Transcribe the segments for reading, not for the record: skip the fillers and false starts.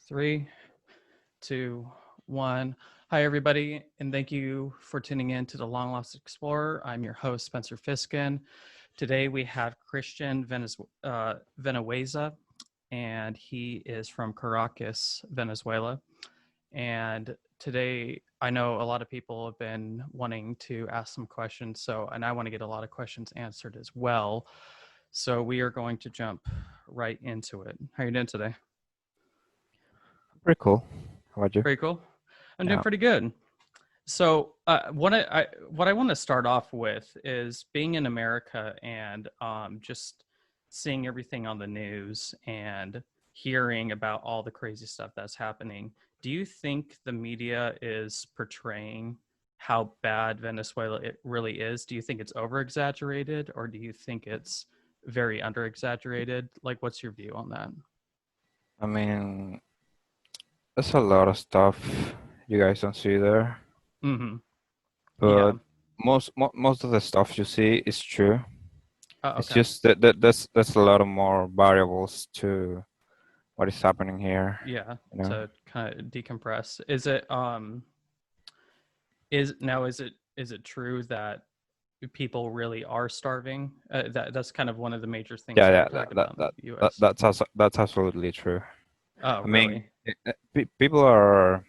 Three, two, one. Hi, everybody, and thank you for tuning in to the Long Lost Explorer. I'm your host, Spencer Fisken. Today we have Venezuela, and he is from Caracas, Venezuela. And today I know a lot of people have been wanting to ask some questions, and I want to get a lot of questions answered as well. So we are going to jump right into it. How are you doing today? Pretty cool. How about you? Pretty cool. I'm doing Yeah. pretty good. So what I want to start off with is being in America and just seeing everything on the news and hearing about all the crazy stuff that's happening. Do you think the media is portraying how bad Venezuela it really is? Do you think it's over exaggerated, or do you think it's very under exaggerated? Like, what's your view on that? I mean, there's a lot of stuff you guys don't see there, Mm-hmm. but Yeah. most of the stuff you see is true. Oh, It's okay. just that there's a lot of more variables to what is happening here. Yeah. You know. To kind of decompress. Is it true that people really are starving? That's kind of one of the major things Yeah, that yeah. we're talking That about in that, the that U.S. that's absolutely true. Oh, I really? mean, people are.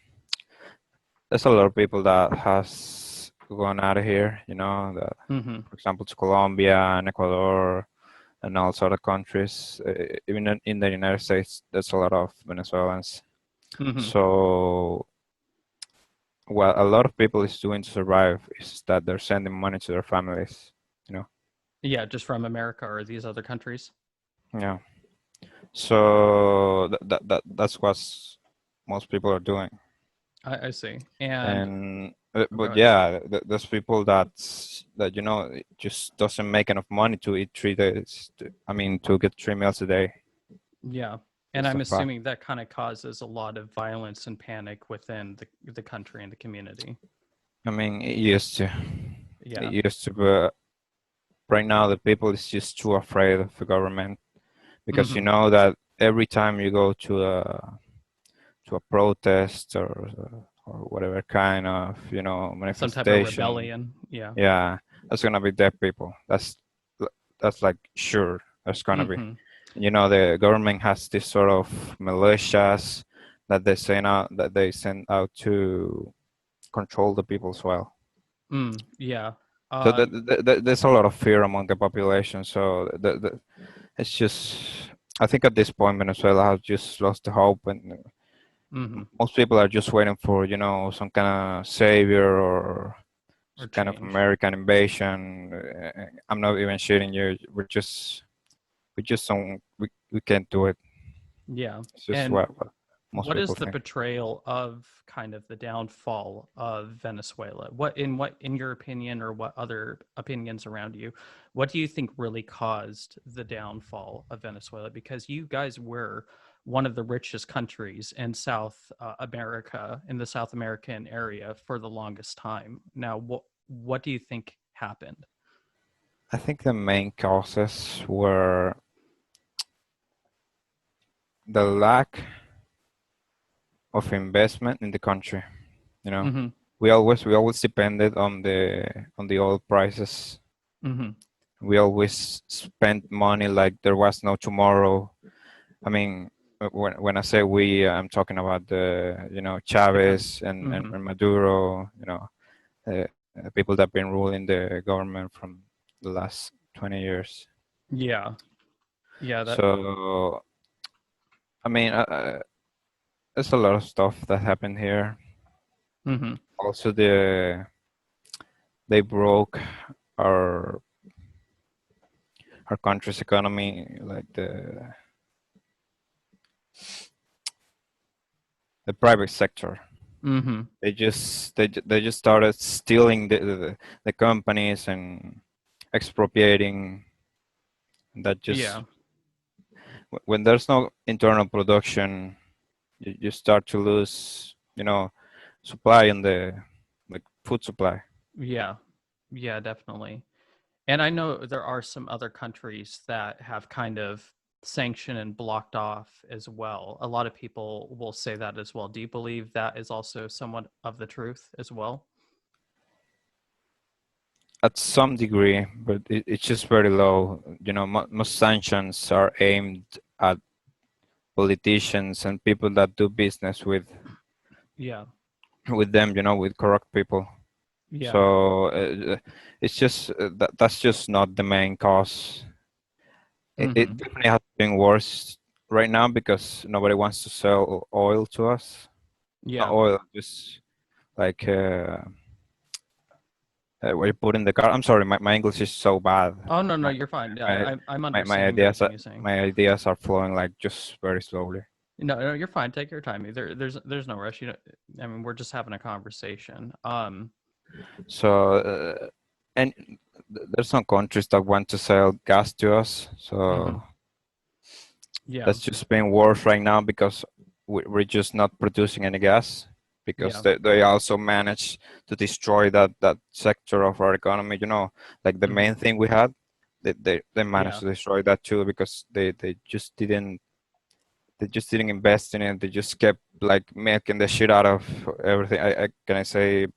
There's a lot of people that has gone out of here. You know, that Mm-hmm. for example, to Colombia and Ecuador and also other countries. Even in the United States, there's a lot of Venezuelans. Mm-hmm. So, what a lot of people is doing to survive is that they're sending money to their families. You know, Yeah, just from America or these other countries. yeah. So that's what most people are doing. I see. And And oh, go but ahead. yeah, there's people that it just doesn't make enough money to eat 3 days. I mean, to get 3 meals a day. Yeah. And It's I'm a fact. assuming that kind of causes a lot of violence and panic within the country and the community. I mean, it used to. Yeah. It used to, but right now the people is just too afraid of the government because you Mm-hmm. know that every time you go to a protest or whatever kind of Some type of manifestation, rebellion. Yeah. yeah, that's gonna be dead people. That's like sure that's gonna be. Mm-hmm. You know, the government has this sort of militias that they send out to control the people as well. Yeah. So there's a lot of fear among the population. So it's just, I think at this point Venezuela has just lost the hope, and Mm-hmm. most people are just waiting for some kind of savior or Or some kind of change. American invasion. I'm not even shitting you. We just don't we can't do it. Yeah. It's just And what most what people is the think. betrayal of kind of the downfall of Venezuela? What in your opinion, or what other opinions around you, what do you think really caused the downfall of Venezuela? Because you guys were one of the richest countries in South America, in the South American area for the longest time. Now, what do you think happened? I think the main causes were the lack of investment in the country. You know, Mm-hmm. we always depended on the oil prices. Mm-hmm. We always spent money like there was no tomorrow. I mean, when I say we, I'm talking about the The kind. Chavez Mm-hmm. and Maduro. People that been ruling the government from the last 20 years. Yeah. Yeah. That. So I mean, there's a lot of stuff that happened here. Mm-hmm. Also, they broke our our country's economy, like the private sector. Mm-hmm. They just started stealing the companies and expropriating. That just Yeah. when there's no internal production, you start to lose, supply in the like food supply. Yeah. Yeah, definitely. And I know there are some other countries that have kind of sanctioned and blocked off as well. A lot of people will say that as well. Do you believe that is also somewhat of the truth as well? At some degree, but it's just very low. Most sanctions are aimed at politicians and people that do business Yeah. with them. With corrupt people. Yeah. So it's just that's just not the main cause. It Hmm. definitely has been worse right now because nobody wants to sell oil to us. Not Yeah. oil, just like what you put in the car. I'm sorry, my English is so bad. Oh no, no, My you're fine. my I'm my understanding ideas everything are, you're saying. my ideas are flowing like just very slowly. No, no, you're fine. Take your time. There's no rush. I mean, we're just having a conversation. So and there's some countries that want to sell gas to us. Mhm. So Yeah. that's just being worse right now because we're just not producing any gas because Yeah. they also managed to destroy that sector of our economy. Like the Mhm. main thing we had, they managed Yeah. to destroy that too because they just didn't invest in it. They just kept like making the shit out of everything. Can I say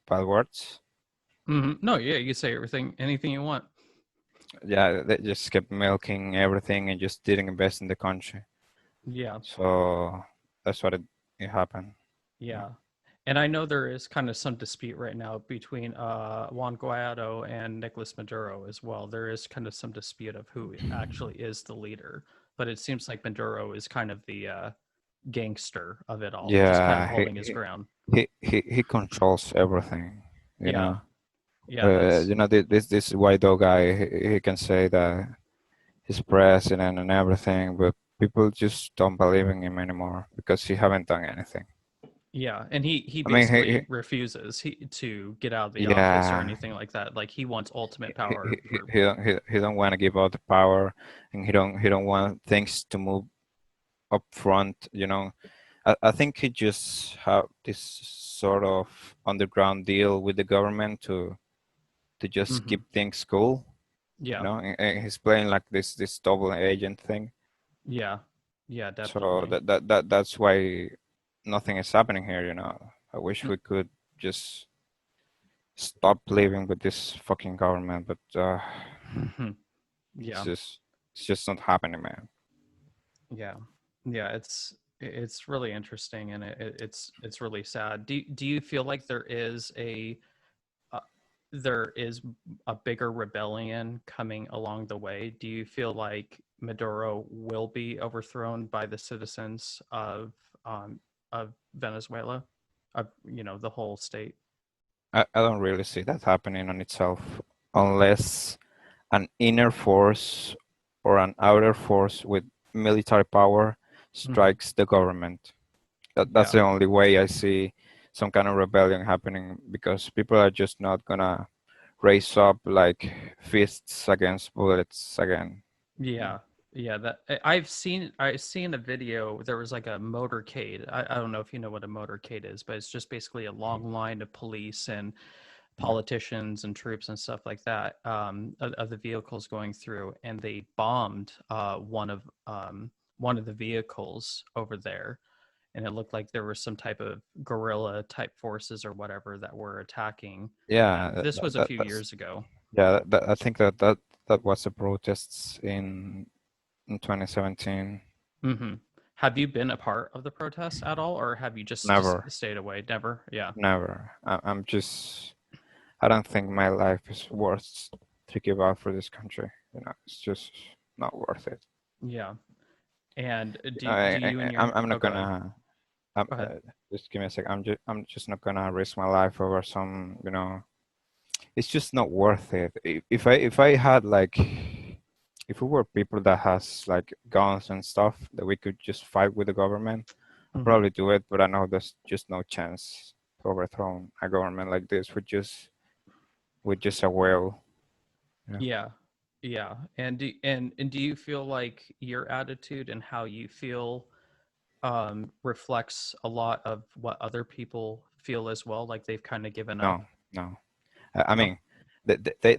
bad words? No, yeah, you can say everything, anything you want. Yeah, they just kept milking everything and just didn't invest in the country. Yeah. So that's what it happened. Yeah. And I know there is kind of some dispute right now between Juan Guaido and Nicolas Maduro as well. There is kind of some dispute of who actually is the leader, but it seems like Maduro is kind of the gangster of it all, just kind of Yeah, holding his ground. he controls everything. You Yeah. know, Yeah, that's this white dog guy. He can say that he's president and everything, but people just don't believe in him anymore because he haven't done anything. yeah, and he I mean, basically refuses to get out of the office or yeah, anything like that. Like he wants ultimate he, power for. he don't want to give out the power, and he don't want things to move up front. I think he just have this sort of underground deal with the government to just Hmm. keep things cool. Yeah, And he's playing like this double agent thing. yeah, yeah, So definitely. that's why nothing is happening here. I wish we could just stop living with this fucking government, but Mhm. it's Yeah, just it's just not happening, man. yeah, yeah. It's really interesting, and it's really sad. Do you feel like uh, there is a bigger rebellion coming along the way? Do you feel like Maduro will be overthrown by the citizens of Venezuela, of the whole state? I don't really see that happening on itself unless an inner force or an outer force with military power Hmm. strikes the government. That's Yeah, the only way I see some kind of rebellion happening because people are just not gonna raise up like fists against bullets again. yeah, yeah. I've seen a video. There was like a motorcade. I don't know if you know what a motorcade is, but it's just basically a long line of police and politicians and troops and stuff like that, of the vehicles going through, and they bombed one of the vehicles over there, and it looked like there was some type of guerrilla type forces or whatever that were attacking. Yeah, And this was a few that's years ago. yeah. I think that was the protests in 2017. Hmm. Have you been a part of the protests at all, or have you just Never, stayed away? Never. Yeah. never. I'm just. I don't think my life is worth to give up for this country. It's just not worth it. Yeah. And do I, you and I your I'm oh, not go ahead. gonna. I'm, Go ahead. just give me a sec. I'm just not gonna risk my life over some. It's just not worth it. If I had like, if we were people that has like guns and stuff that we could just fight with the government, I'd Hmm. probably do it. But I know there's just no chance to overthrow a government like this with just a will. Yeah. Yeah. Yeah. And do you feel like your attitude and how you feel reflects a lot of what other people feel as well, like they've kind of given up? No, no. I No. mean,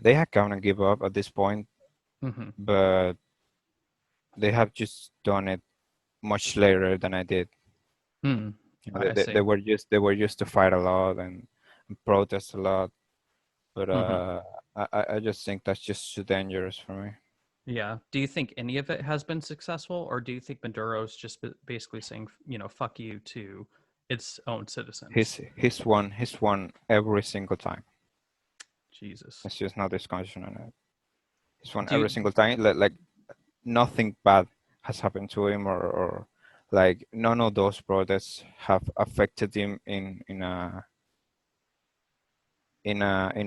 they have kind of give up at this point, Hmm. but they have just done it much later than I did. Hmm. You know, I they see. were used to fight a lot and protest a lot, but Hmm. I just think that's just too dangerous for me. Yeah. Do you think any of it has been successful, or do you think Maduro's just basically saying, fuck you to its own citizens? He's won every single time. Jesus. It's just no discussion on it. He's won Do every you, single time. Like nothing bad has happened to him, or like none of those protests have affected him in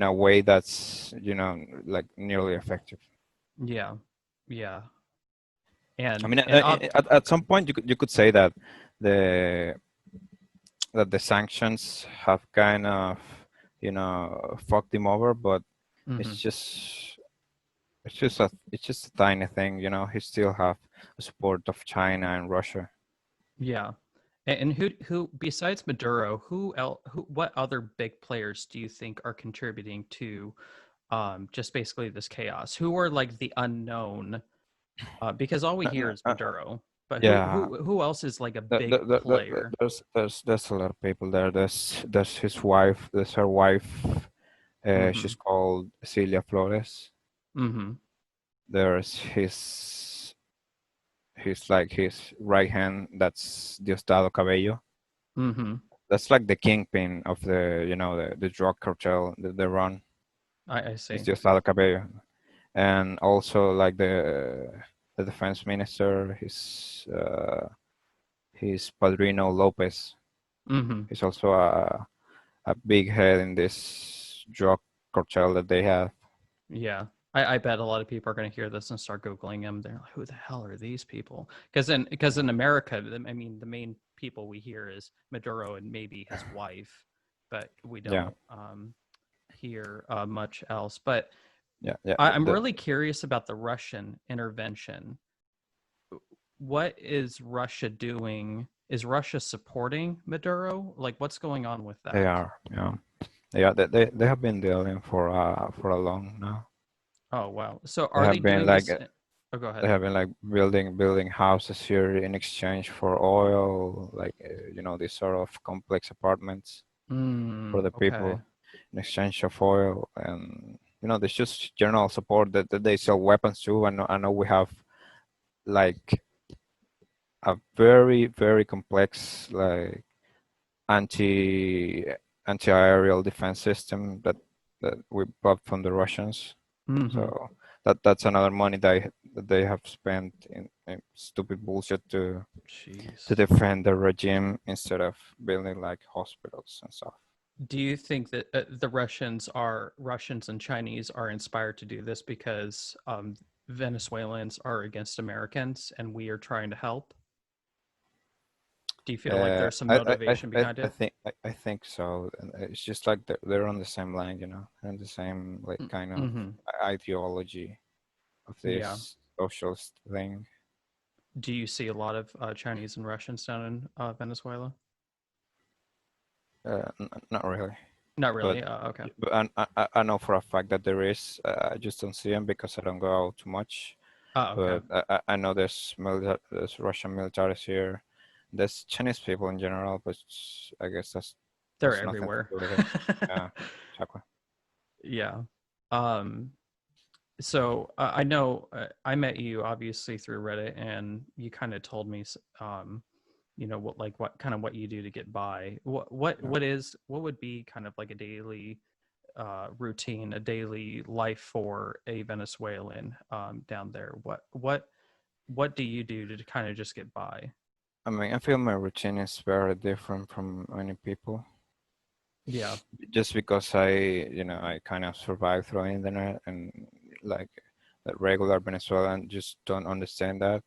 a way that's like nearly effective. yeah. Yeah. I And mean, and at some point you could say that the the sanctions have kind of fucked him over, but it's mhm. just it's just a tiny thing. He still have the support of China and Russia. Yeah. And who besides Maduro, what other big players do you think are contributing to just basically this chaos? Who are like the unknown? Because all we hear is Maduro, but Yeah, who else is like a big player? there's a lot of people there. There's his wife. There's her wife. She's Mhm. called Celia Flores. Mhm. There's his right hand. That's Diosdado Cabello. Mhm. That's like the kingpin of the drug cartel that they run. I It's see. Diosdado Cabello, and also like the defense minister. His Padrino Lopez. Mhm. He's also a big head in this drug cartel that they have. Yeah. I bet a lot of people are going to hear this and start googling him. They're like, "Who the hell are these people?" Because in America, I mean, the main people we hear is Maduro and maybe his wife, but we Yeah, don't hear much else. But yeah, yeah. I'm really curious about the Russian intervention. What is Russia doing? Is Russia supporting Maduro? Like, what's going on with They that? are. Yeah, yeah. They have been dealing for a long now. Oh, wow. So They are they have been doing like this? Oh, go they ahead. have been like building houses here in exchange for oil, like these sort of complex apartments for the Okay. people in exchange of oil, and there's just general support that they sell weapons too. I know we have like a very very complex like anti anti-aerial defense system that we bought from the Russians. Mm-hmm. So that's another money that they have spent in stupid bullshit to Jeez. defend the regime instead of building like hospitals and stuff. Do you think that the Russians and Chinese are inspired to do this because Venezuelans are against Americans and we are trying to help? Do you feel like there's some motivation behind it? I think so. And it's just like they're on the same line, and the same like kind of Mm-hmm. ideology of Yeah. this socialist thing. Do you see a lot of Chinese and Russians down in Venezuela? Not really, Not but really. Okay. I know for a fact that there is. I just don't see them because I don't go out too much. Okay. But I know there's Russian militaries here. There's Chinese people in general, but I guess They're that's nothing to everywhere. do with it. Yeah, exactly. Yeah. Um, so I know I met you obviously through Reddit, and you kind of told me, what kind of what you do to get by. Yeah. What would be kind of like a daily routine, a daily life for a Venezuelan down there? What do you do to kind of just get by? I mean, I feel my routine is very different from many people, Yeah. just because I kind of survive through internet and like the regular Venezuelan just don't understand that.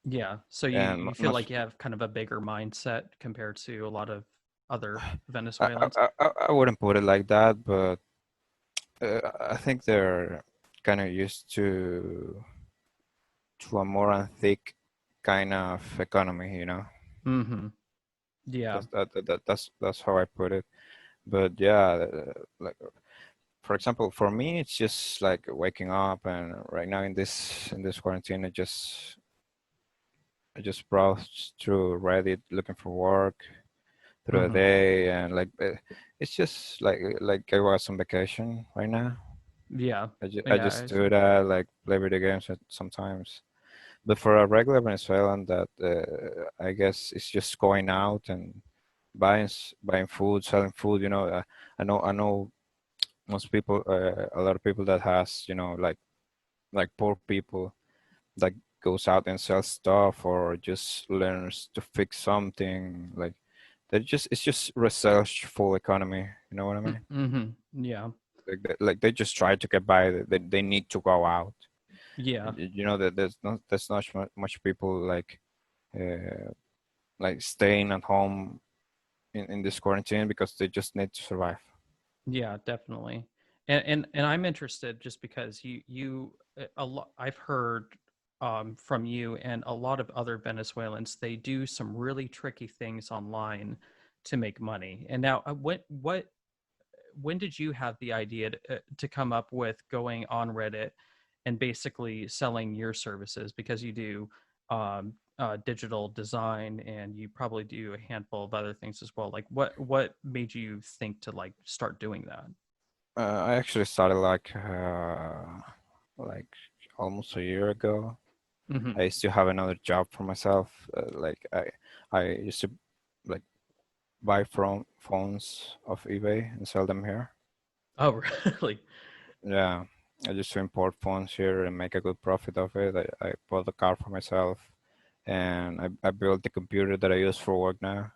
Yeah. So you And you feel much, like you have kind of a bigger mindset compared to a lot of other I, Venezuelans? I wouldn't put it like that, but I think they're kind of used to a more thick kind of economy. Mm-hmm. Yeah. That's how I put it. But yeah, like for example, for me, it's just like waking up, and right now in this quarantine, I just I just browse through Reddit looking for work through the Mm-hmm. day, and like it's just like I was on vacation right now. Yeah. I Yeah. just do that, like play video games sometimes. But for a regular Venezuelan, that I guess it's just going out and buying food, selling food. I know most people, a lot of people that has like poor people that goes out and sells stuff or just learns to fix something. Like it's just researchful economy. You know what I mean? Mm-hmm. Yeah. They just try to get by. They need to go out. Yeah. You know that there's not much people uh, like staying at home in this quarantine because they just need to survive. Yeah, definitely. And I'm interested just because a lot I've heard from you and a lot of other Venezuelans, they do some really tricky things online to make money. And now when did you have the idea to come up with going on Reddit and basically selling your services, because you do digital design and you probably do a handful of other things as well? Like what made you think to like start doing that? I actually started like almost a year ago. Hmm. I used to have another job for myself. I used to like buy from phones off eBay and sell them here. Oh, really? Yeah, I used to import phones here and make a good profit of it. I bought a car for myself, and I built the computer that I use for work now.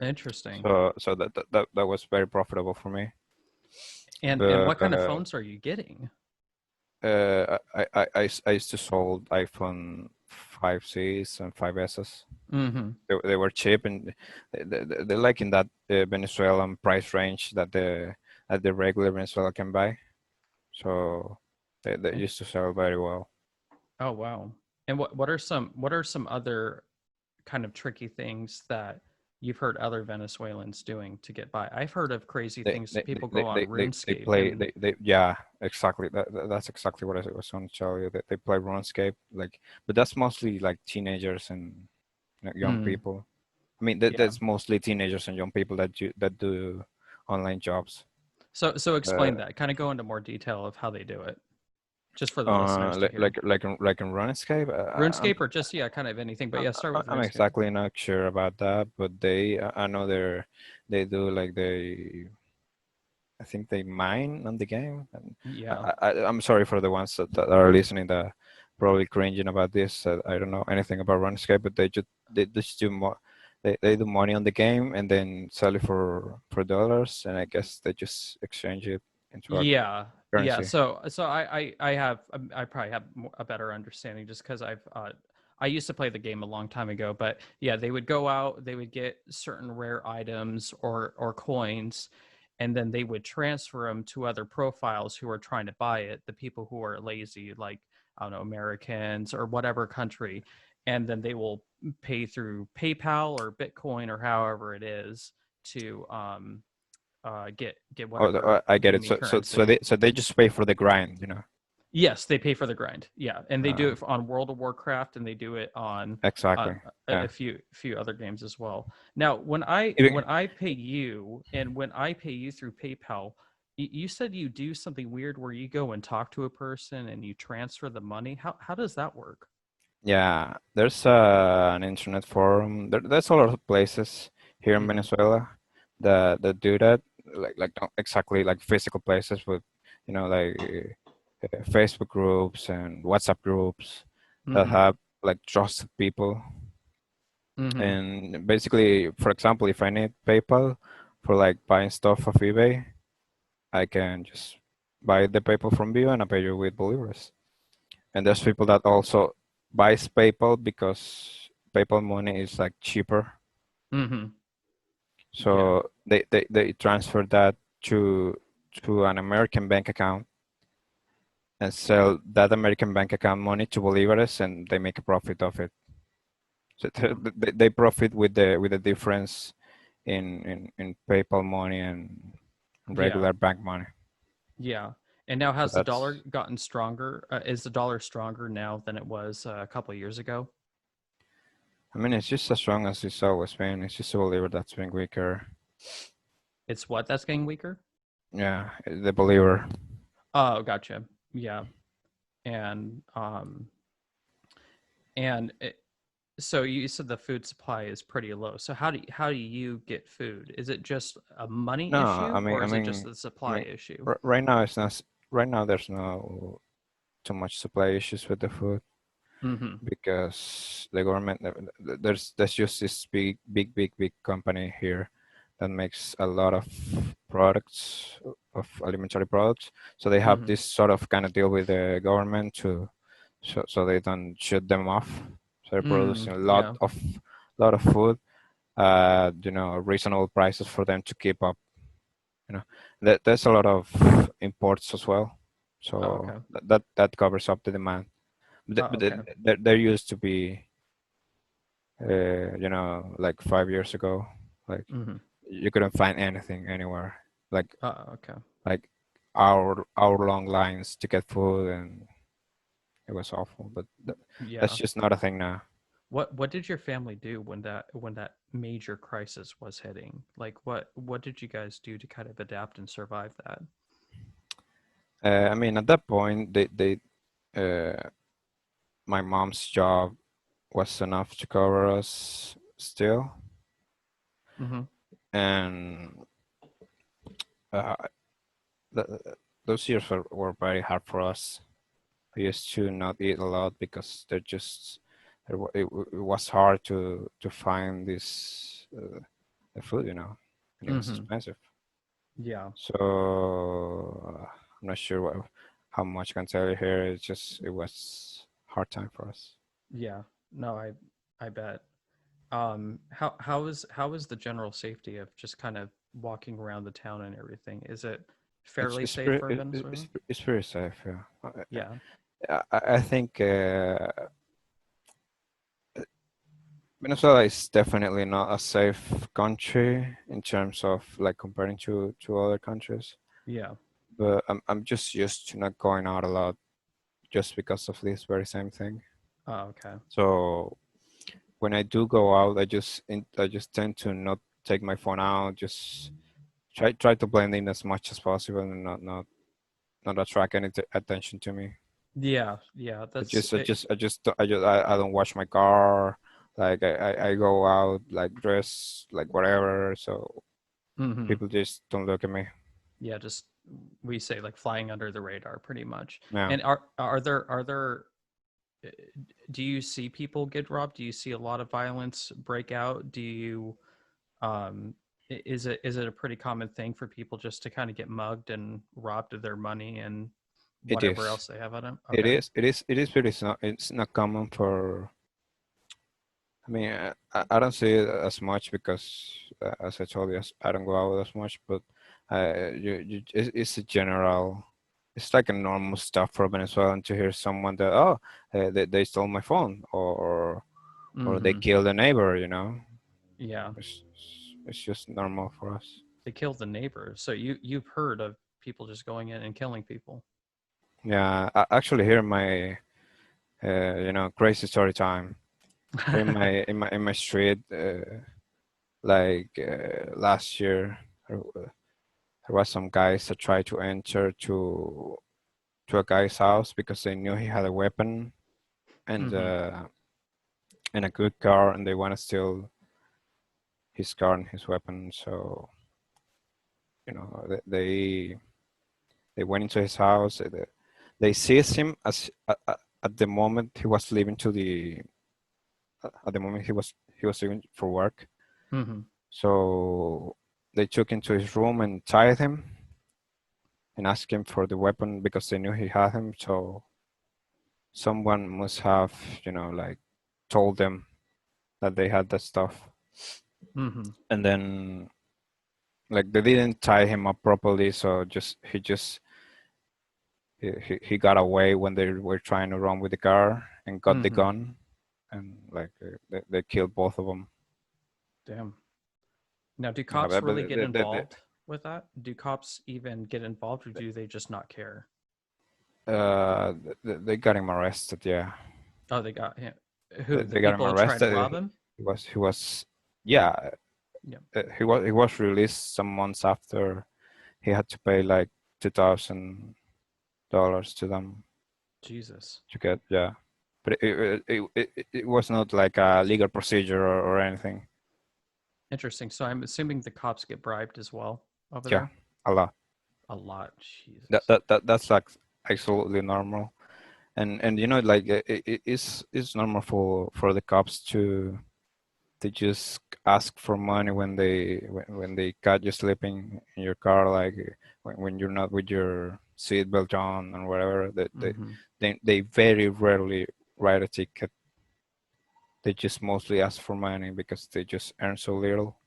Interesting. So that was very profitable for me. And But what kind of phones are you getting? I used to sold iPhone 5Cs and 5Ss. Hmm. They were cheap, and they're like in that Venezuelan price range that the regular Venezuela can buy. So they used to sell very well. Oh, wow. And what are some other kind of tricky things that you've heard other Venezuelans doing to get by? I've heard of crazy things. People go on They RuneScape play and yeah, exactly, that's exactly what I was going to tell you, that they play RuneScape, like, but that's mostly like teenagers and young mm, people. I mean, yeah. that's mostly teenagers and young people that do online jobs. So Uh, explain that. Kind of go into more detail of how they do it, just for the listeners to hear. like in RuneScape. RuneScape or just yeah, kind of anything. But yeah, start with I'm RuneScape. exactly not sure about that, but I know they do like I think they mine on the game. And Yeah. I'm sorry for the ones that are listening that probably cringing about this. I don't know anything about RuneScape, but they just do more. They do money on the game and then sell it for dollars, and I guess they just exchange it into a Yeah, yeah. currency. So I probably have a better understanding just because I used to play the game a long time ago. But yeah, they would go out, they would get certain rare items or coins, and then they would transfer them to other profiles who are trying to buy it. The people who are lazy, like I don't know, Americans or whatever country, and then they will pay through PayPal or Bitcoin or however it is to get Oh, whatever I get it. gaming So currency. they just pay for the grind, you know. Yes, they pay for the grind. Yeah, and they do Uh, it on World of Warcraft, and they do it on uh, exactly. a Yeah. few other games as well. Now, when I Even, when I pay you, and when I pay you through PayPal, you said you do something weird where you go and talk to a person and you transfer the money. How does that work? yeah, there's an internet forum. There's a lot of places here in Mm-hmm. Venezuela that do that. Like not exactly like physical places, but like Facebook groups and WhatsApp groups that Mm-hmm. have like trusted people. Mm-hmm. And basically, for example, if I need PayPal for like buying stuff off eBay, I can just buy the PayPal from you and I pay you with Bolivars. And there's people that also buys PayPal because PayPal money is like cheaper. Mm-hmm. Yeah. So they transfer that to an American bank account and sell that American bank account money to Bolivares, and they make a profit of it. So they profit with the difference in PayPal money and Yeah. regular bank money. Yeah. And now So has the dollar that's gotten stronger? Is the dollar stronger now than it was a couple of years ago? I mean, it's just as strong as it's always been. It's just a believer that's been weaker. It's what that's getting weaker? Yeah, the believer. Oh, gotcha. Yeah. And and it, so you said the food supply is pretty low. So how do you get food? Is it just a money No, issue or I is it just mean, a I supply mean, issue? right now it's not. Right now, there's no too much supply issues with the food Mhm. because the government. There's just this big company here that makes a lot of products of alimentary products. So they have Mhm. this sort of kind of deal with the government to, so they don't shut them off. So they're producing a Yeah. lot of food, reasonable prices for them to keep up. There's a lot of imports as well, Oh, so okay. that covers up the demand. Oh, okay. There used to be, like 5 years ago, like Mhm. you couldn't find anything anywhere, like Oh, okay. like hour long lines to get food, and it was awful. But that's Yeah. just not a thing now. What did your family do when that major crisis was hitting? Like what did you guys do to kind of adapt and survive that? I mean, at that point, uh, my mom's job was enough to cover us still, Mhm. and uh, th- those years were very hard for us. We used to not eat a lot because it was hard to find this the food, and it was Mhm. expensive. Yeah. So I'm not sure how much I can tell you here. It was hard time for us. Yeah. No, I bet. How is the general safety of just kind of walking around the town and everything? Is it fairly It's safe pretty for Venezuela? it's pretty safe. Yeah, Yeah. I think Venezuela is definitely not a safe country in terms of like comparing to other countries. Yeah. But I'm just used to not going out a lot just because of this very same thing. Oh, okay. So when I do go out, I just tend to not take my phone out. Just try to blend in as much as possible and not attract any attention to me. Yeah. Yeah. That's it. I don't wash my car. Like I go out like dressed like whatever, so Mhm. people just don't look at me. Yeah, just we say like flying under the radar pretty much. Yeah, And are there uh, do you see people get robbed? Do you see a lot of violence break out? Do you is it a pretty common thing for people just to kind of get mugged and robbed of their money and it whatever is. else they have on them? It Okay. is. It is. It is pretty. It's not common for. I mean, I don't see it as much because, as I told you, I don't go out as much. But it's a general. It's like a normal stuff for Venezuelan to hear someone that they stole my phone or they Mhm. killed a neighbor. Yeah. It's it's just normal for us. They killed the neighbor. So you've heard of people just going in and killing people. Yeah, actually, here in my crazy story time. Here in my street, last year, there was some guys that tried to enter to a guy's house because they knew he had a weapon and Mhm. a good car, and they want to steal his car and his weapon. So they went into his house. They seized him at the moment he was leaving to the at the moment he was leaving for work. Mhm. So they took him to his room and tied him and asked him for the weapon because they knew he had him. So someone must have, like told them that they had that stuff. Mhm. And then like they didn't tie him up properly, so he got away when they were trying to run with the car and got the Mhm. gun and like they killed both of them. Damn. Now, do Yeah, cops really get they, involved with that? Do cops even get involved, or do they just not care? they got him arrested. Yeah, Oh, they got him. Who? The they got him people that tried to arrested. rob him? he was yeah, Yeah. he was released some months after he had to pay like $2,000 to them Jesus. to get, yeah. But it was not like a legal procedure or anything. Interesting. So I'm assuming the cops get bribed as well over Yeah, there. a lot. A lot. That Jesus. that, that that's like absolutely normal. And like it's normal for the cops to just ask for money when they catch you sleeping in your car, like when you're not with your seatbelt on and whatever. That Hmm. they very rarely write a ticket. They just mostly ask for money because they just earn so little.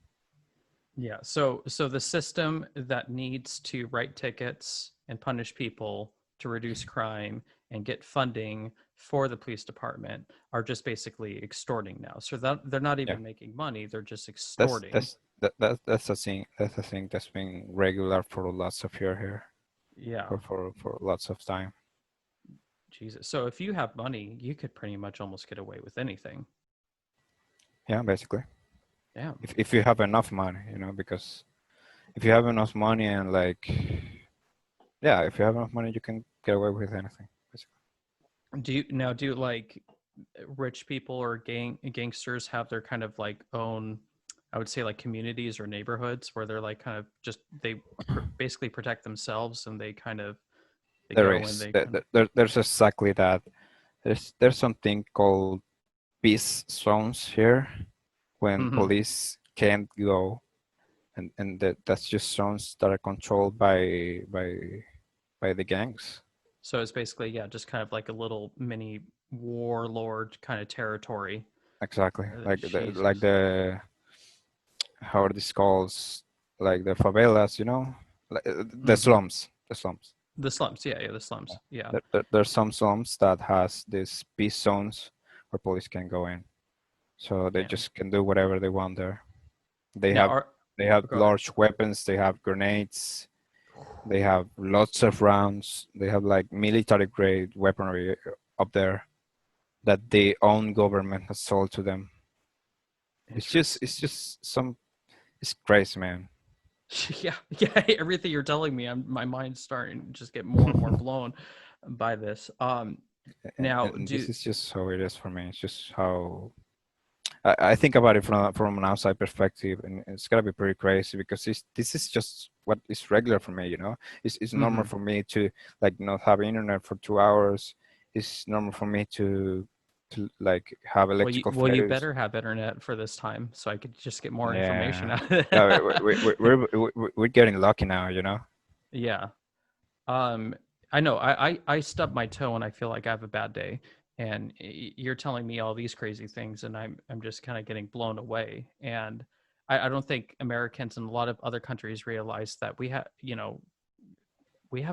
Yeah. So the system that needs to write tickets and punish people to reduce crime and get funding for the police department are just basically extorting now. So that they're not Yeah, even making money; they're just that's extorting. that's that's a thing. That's a thing that's been regular for lots of year here, Yeah. for lots of time. Jesus. So if you have money, you could pretty much almost get away with anything. Yeah, basically. Yeah. If you have enough money, because if you have enough money and like, yeah, if you have enough money, you can get away with anything, basically. Do like rich people or gangsters have their kind of like own, I would say, like communities or neighborhoods where they're like kind of just basically protect themselves and they kind of they There go and is they kind of there's exactly that. There's something called peace zones here when Mhm. police can't go, and that's just zones that are controlled by the gangs. So it's basically, yeah, just kind of like a little mini warlord kind of territory. Exactly, like Jesus. how are these called, like the favelas, like, the Hmm. slums. The slums, yeah, yeah, the slums, yeah. There's some slums that has these peace zones where police can go in, so they Damn. just can do whatever they want there. They Now, have are they have go ahead. large weapons. They have grenades. They have lots of rounds. They have like military grade weaponry up there that the own government has sold to them. Interesting. It's just some it's crazy, man. Yeah, yeah. Everything you're telling me, my mind's starting to just get more and more blown by this. Now, And do this is just how it is for me. It's just how I think about it from an outside perspective, and it's gotta be pretty crazy because this is just what is regular for me. It's normal hmm for me to like not have internet for 2 hours. It's normal for me to like have electrical you failures. better have internet for this time so I could just get more information Yeah, out of no, it. we're getting lucky now. Yeah. Um, I know. I stub my toe and I feel like I have a bad day, and you're telling me all these crazy things, and I'm just kind of getting blown away. And I don't think Americans and a lot of other countries realize that we have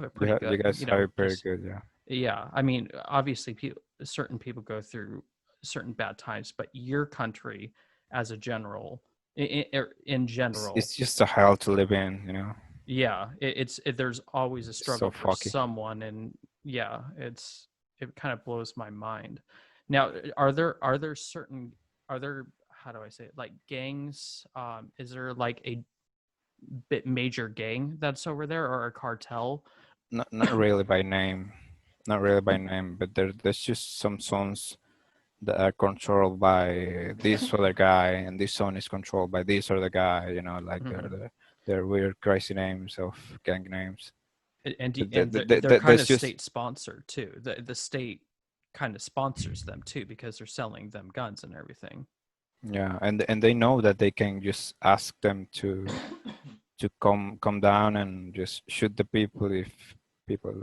it pretty You good. guys have it pretty Just good, yeah. yeah. I mean, obviously, certain people go through certain bad times, but your country, as a general, in general, It's just a hell to live in. yeah, there's always a It's so struggle for fucky. someone, and yeah, it kind of blows my mind. Now, are there certain are there how do I say it, like gangs? Is there like a bit major gang that's over there or a cartel? Not really by name, not really by name, but there's just some zones that are controlled by this other guy, and this zone is controlled by this other guy. Like Mhm. they're weird, crazy names of gang names. But And they're kind there's of just state sponsored too. The state kind of sponsors them too because they're selling them guns and everything. yeah, and they know that they can just ask them to come down and just shoot the people if people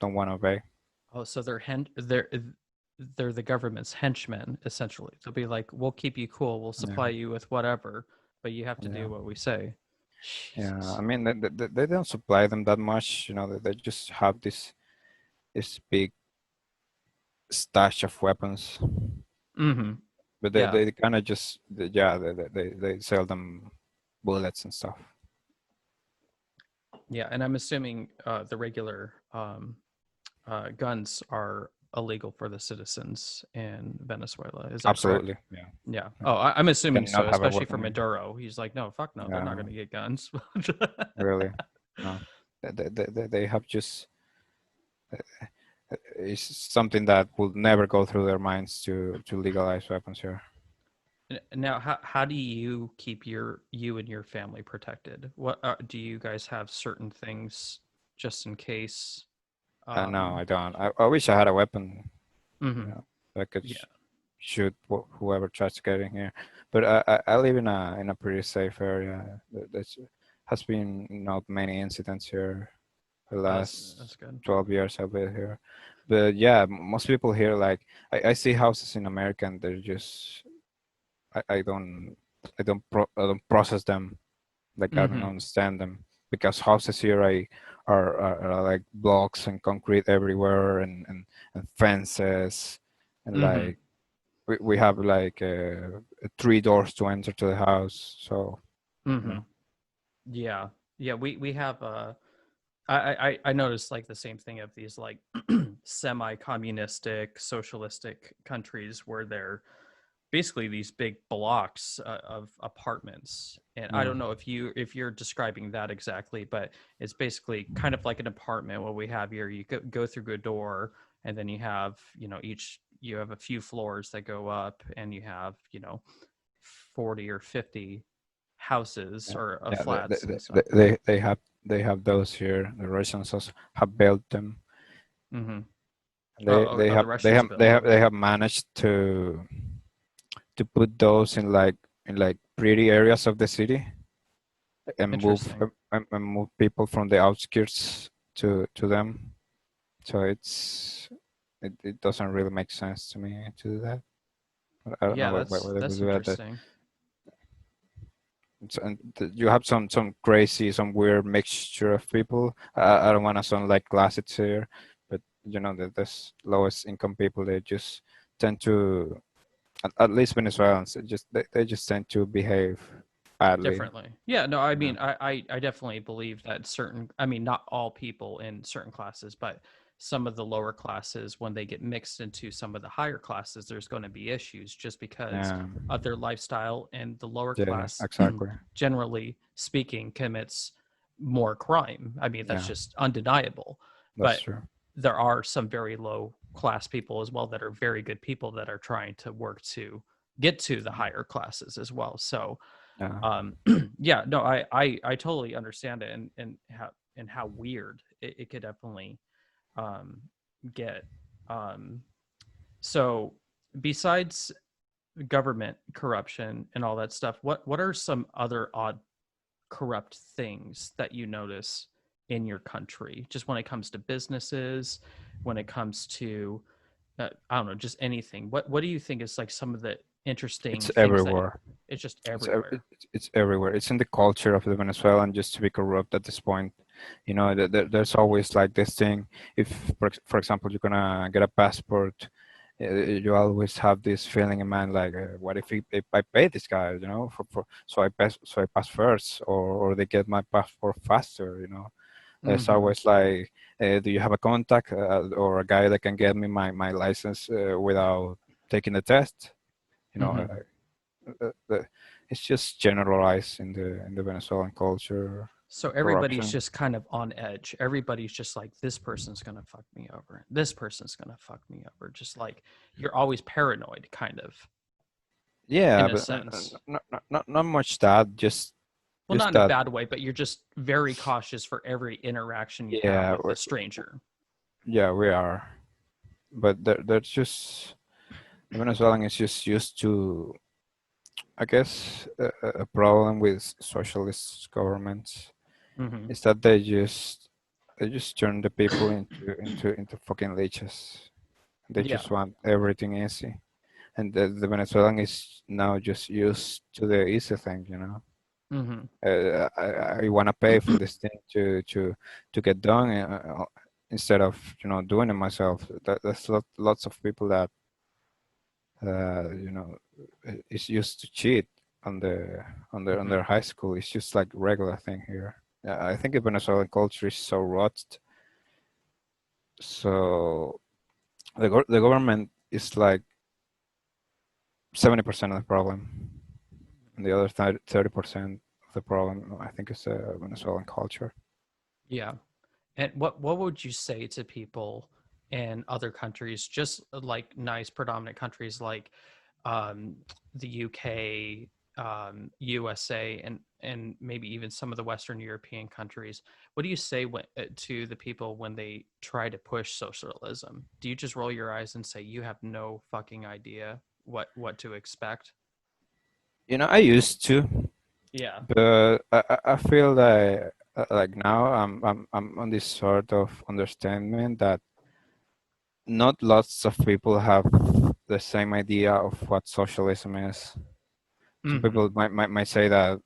don't want to obey. Oh, so they're the government's henchmen essentially. They'll be like, "We'll keep you cool. We'll Yeah, supply you with whatever, but you have to yeah. do what we say." Yeah, Jesus. I mean they don't supply them that much. They just have this big stash of weapons, Mm-hmm. but they, Yeah, they kind of just yeah they sell them bullets and stuff. yeah, and I'm assuming the regular guns are. illegal for the citizens in Venezuela. Is that correct? Absolutely, yeah. Yeah. Yeah. Oh, I'm You assuming so, cannot have a especially for weapon here. Maduro. He's like, no, fuck no, they're not Yeah, going to get guns. really. No, they have just it's something that will never go through their minds to legalize weapons here. Now, how do you keep you and your family protected? What do you guys have certain things just in case? No, Um, I don't. I wish I had a weapon. You mhm. know, I could Yeah, shoot whoever tries to get in here. But I live in a pretty safe area. There's has been not many incidents here the that's last good. 12 years I've been here. But yeah, most people here, like I see houses in America and they're just I don't I don't process them, like I don't Hmm. understand them, because houses here are like blocks and concrete everywhere, and fences, and Hmm. like we have like 3 doors to enter to the house, so you Hmm. know. Yeah, yeah. We have I noticed like the same thing of these like semi-communistic socialistic countries where they're basically these big blocks of apartments, and I don't know Mm. if you're describing that exactly, but it's basically kind of like an apartment. What we have here, you go through a door, and then you have, each you have a few floors that go up, and you have, 40 or 50 houses Yeah, or yeah, flats and stuff. they have those here. The Russians also have built them. Mm-hmm. They they The have they Russians have they build have them. they have managed to put those in like pretty areas of the city, Interesting. and move people from the outskirts to them. So it doesn't really make sense to me to do that. I don't Yeah, know why they would that's do that. interesting. And you have some crazy, some weird mixture of people. I don't want to sound like classics here, but there's lowest income people. They just tend to, at least Venezuelans, they just tend to behave badly. Differently. Yeah, no, I Yeah. mean, I definitely believe that I mean, not all people in certain classes, but some of the lower classes, when they get mixed into some of the higher classes, there's going to be issues just because Yeah. of their lifestyle, and the lower Yeah. class, Exactly. generally speaking, commits more crime. I mean, that's Yeah. just undeniable. That's But true. there are some very low class people as well that are very good people that are trying to work to get to the higher classes as well. So, Yeah. yeah, no, I totally understand it, and how weird it could definitely um get. um so besides government corruption and all that stuff, what are some other odd corrupt things that you notice in your country, just when it comes to businesses, when it comes to I don't know, just anything? What do you think is like some of the interesting It's things that everywhere. it's just It's everywhere? it's everywhere. It's in the culture of the Venezuelan just to be corrupt at this point. There's always like this thing. If, for example, you're gonna get a passport, you always have this feeling in mind, like, what if I pay this guy, so I pass first, or they get my passport faster. There's Mm-hmm. always like, do you have a contact, or a guy that can get me my license without taking the test? You know, Mm-hmm. it's just generalized in the Venezuelan culture, So everybody's corruption. just kind of on edge. Everybody's just like, this person's gonna fuck me over. This person's gonna fuck me over. Just like you're always paranoid, kind of, Yeah, in a but sense. not much that, Well, not just in a that. bad way, but you're just very cautious for every interaction you have Yeah, with a stranger. yeah, we are, but there's just the Venezuelan is just used to, I guess, a problem with socialist governments Mm-hmm. is that they just turn the people into fucking leeches. They Yeah. just want everything easy, and the Venezuelan is now just used to the easy thing. Mm-hmm. I want to pay for this thing to get done, instead of doing it myself. There's lots of people that is used to cheat on Mm-hmm. their high school. It's just like regular thing here. I think the Venezuelan culture is so rotted, so the government is like 70% of the problem, and the other 30% of the problem, I think, is Venezuelan culture. Yeah. And what would you say to people in other countries, just like nice predominant countries like um, the UK, USA, and maybe even some of the Western European countries? What do you say to the people when they try to push socialism? Do you just roll your eyes and say you have no fucking idea what to expect? I used to, Yeah. but I feel like now I'm on this sort of understanding that not lots of people have the same idea of what socialism is. Some Hmm. people might say that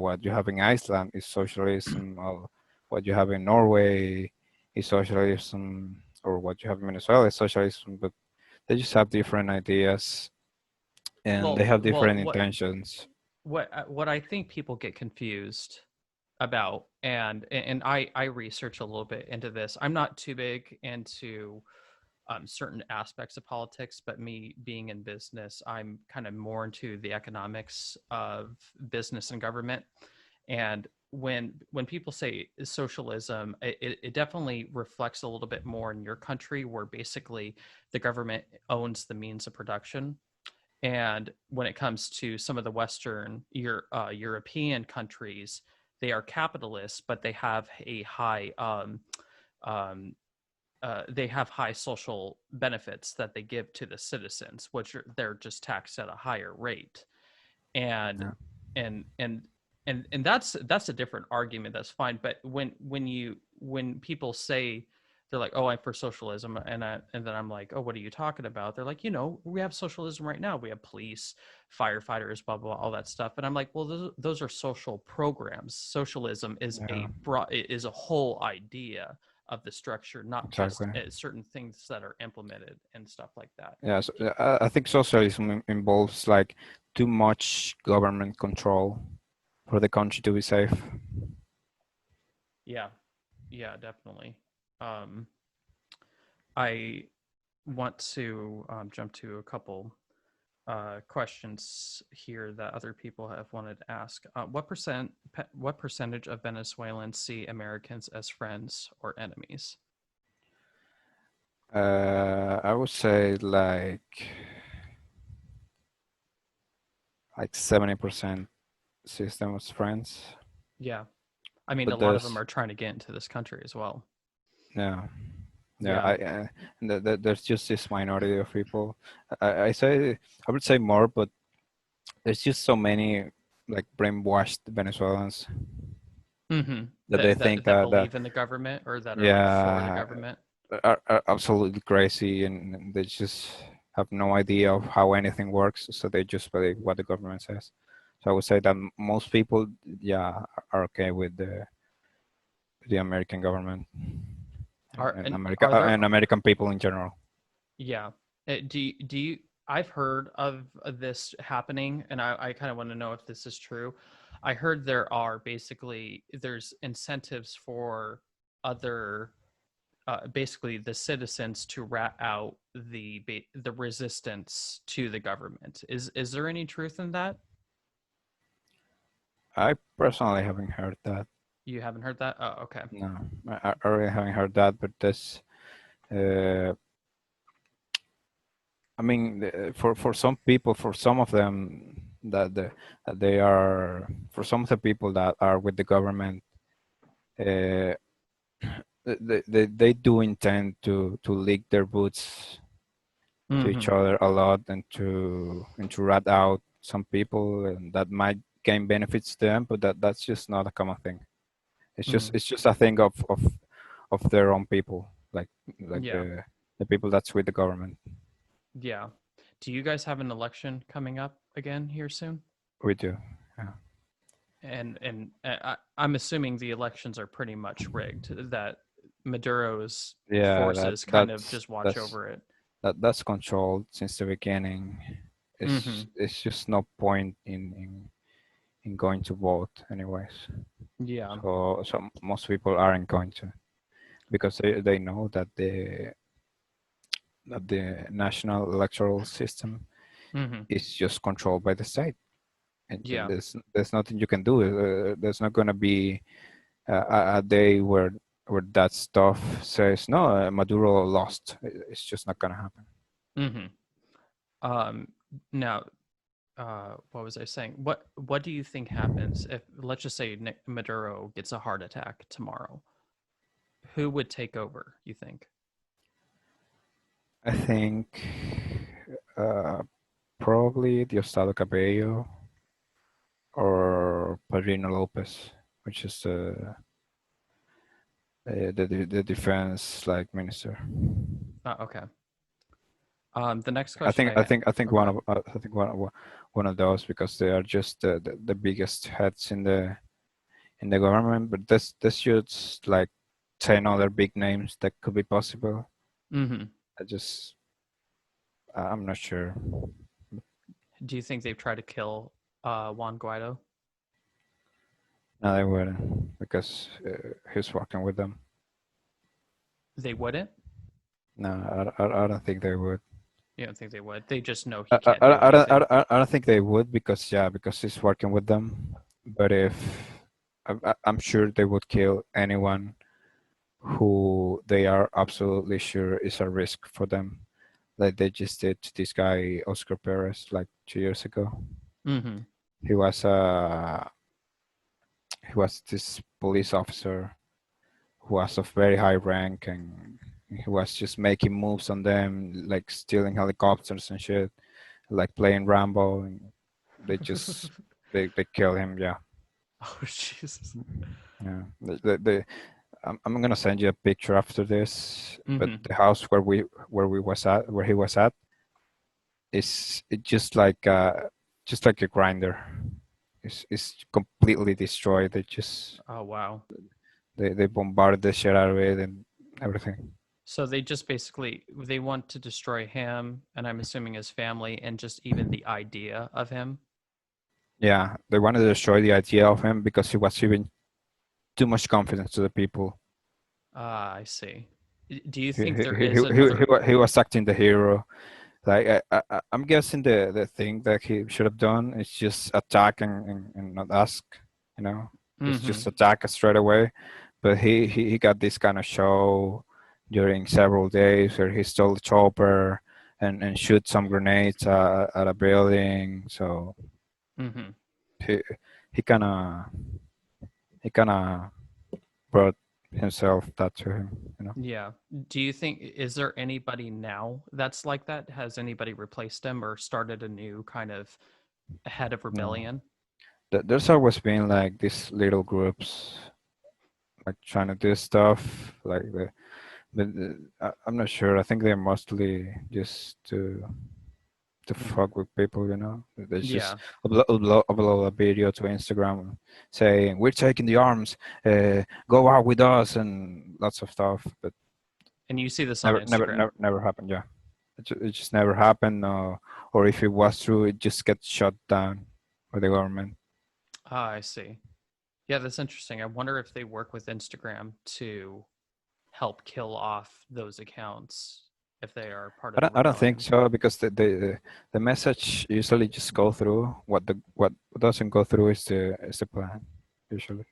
what you have in Iceland is socialism, or what you have in Norway is socialism, or what you have in Venezuela is socialism, but they just have different ideas and they Well, have well, different intentions. what I think people get confused about, and I research a little bit into this. I'm not too big into certain aspects of politics, but me being in business, I'm kind of more into the economics of business and government. And when people say socialism, it definitely reflects a little bit more in your country, where basically the government owns the means of production. And when it comes to some of the Western European countries, they are capitalists, but um, they have high social benefits that they give to the citizens, which they're just taxed at a higher rate. And Yeah, and and and that's a different argument. That's fine. But when people say they're like, oh, I'm for socialism, and then I'm like, oh, what are you talking about? They're like, we have socialism right now. We have police, firefighters, blah blah, all that stuff. And I'm like, well, those are social programs. Socialism yeah, is a whole idea of the structure, not exactly. just certain things that are implemented and stuff like that. Yeah, so, I think socialism involves like too much government control for the country to be safe. Yeah, yeah, definitely. Um, I want to jump to a couple questions here that other people have wanted to ask. What percentage of Venezuelans see Americans as friends or enemies? I would say like 70% system of friends, Yeah, I mean, a but lot of them there's are trying to get into this country as well. yeah, yeah. Yeah. There's just this minority of people. I would say more, but there's just so many like brainwashed Venezuelans Mm-hmm. that they That think that believe in the government, or that are like for the yeah, government. are absolutely crazy, and they just have no idea of how anything works, so they just believe what the government says. So I would say that most people, yeah, are okay with the American government Are and and America are there and American people in general. Yeah. Do you I've heard of this happening, and I kind of want to know if this is true. I heard there's incentives for other basically the citizens to rat out the resistance to the government. Is there any truth in that? I personally haven't heard that. You haven't heard that? Oh, okay. No, I really haven't heard that. But this, uh, I mean, for some people, for some of them, that they are, for some of the people that are with the government, uh, they do intend to lick their boots to each Mm-hmm. other a lot, and to rat out some people, and that might gain benefits to them, but that's just not a common thing. Mm. It's just a thing of their own people, like Yeah. the people that's with the government. Yeah. Do you guys have an election coming up again here soon? We do. Yeah, I'm assuming the elections are pretty much rigged. That Maduro's yeah. forces kind of just watch over it. That's controlled since the beginning. Hmm. It's just no point in going to vote anyways. Yeah. So most people aren't going to, because they know that that the national electoral system Hmm. is just controlled by the state, and Yeah. there's nothing you can do. There's not going to be a day where that stuff says no, Maduro lost. It's just not going to happen. Hmm. Um, Now, what was I saying? What do you think happens if, let's just say, Maduro gets a heart attack tomorrow? Who would take over, you think? I think uh, probably Diosdado Cabello or Padrino Lopez, which is the defense like minister. Okay. The next I question think I I had. think I think Oh, go one ahead. of I think one of those, because they are just the biggest heads in the government. But this just like 10 other big names that could be possible. Hmm. I just I'm not sure. Do you think they've tried to kill Juan Guaido? No, they wouldn't, because he's working with them. They wouldn't. No, I don't think they would. You don't think they would? They just know he can't do anything. I don't think they would, because yeah, because he's working with them. But if I'm sure they would kill anyone who they are absolutely sure is a risk for them, like they just did to this guy Oscar Perez like 2 years ago. Hmm. He was he was this police officer who was of very high rank, and he was just making moves on them, like stealing helicopters and shit, like playing Rambo, and they just they kill him. Yeah, Oh Jesus. yeah. I'm gonna send you a picture after this. But Hmm. the house where he was at is it just like a grinder. It's completely destroyed. Oh wow. They bombarded the shit out of it and everything. So they just basically they want to destroy him, and I'm assuming his family, and just even the idea of him. Yeah, they wanted to destroy the idea of him because he was giving too much confidence to the people. Ah, I see. Do you He think he there he is another? he was acting the hero. Like I'm guessing the thing that he should have done is just attack and not ask. You know, just Hmm. attack straight away. But he got this kind of show during several days where he stole the chopper and shoot some grenades at a building. So Hmm. he he kind of he kind of brought himself that to him. You know. Yeah. Do you think is there anybody now that's like that? Has anybody replaced him or started a new kind of head of No, rebellion? there's always been like these little groups like trying to do stuff like the but I'm not sure. I think they're mostly just to Hmm. fuck with people, you know. They just Yeah. upload a video to Instagram saying we're taking the arms, go out with us, and lots of stuff. But And you see this on Instagram. never happened. Yeah, it just never happened. Or if it was true, it just gets shut down by the government. Ah, I see. Yeah, that's interesting. I wonder if they work with Instagram to help kill off those accounts if they are part of the I don't think rebellion. so, because the message usually just go through. What doesn't go through is the plan. Usually,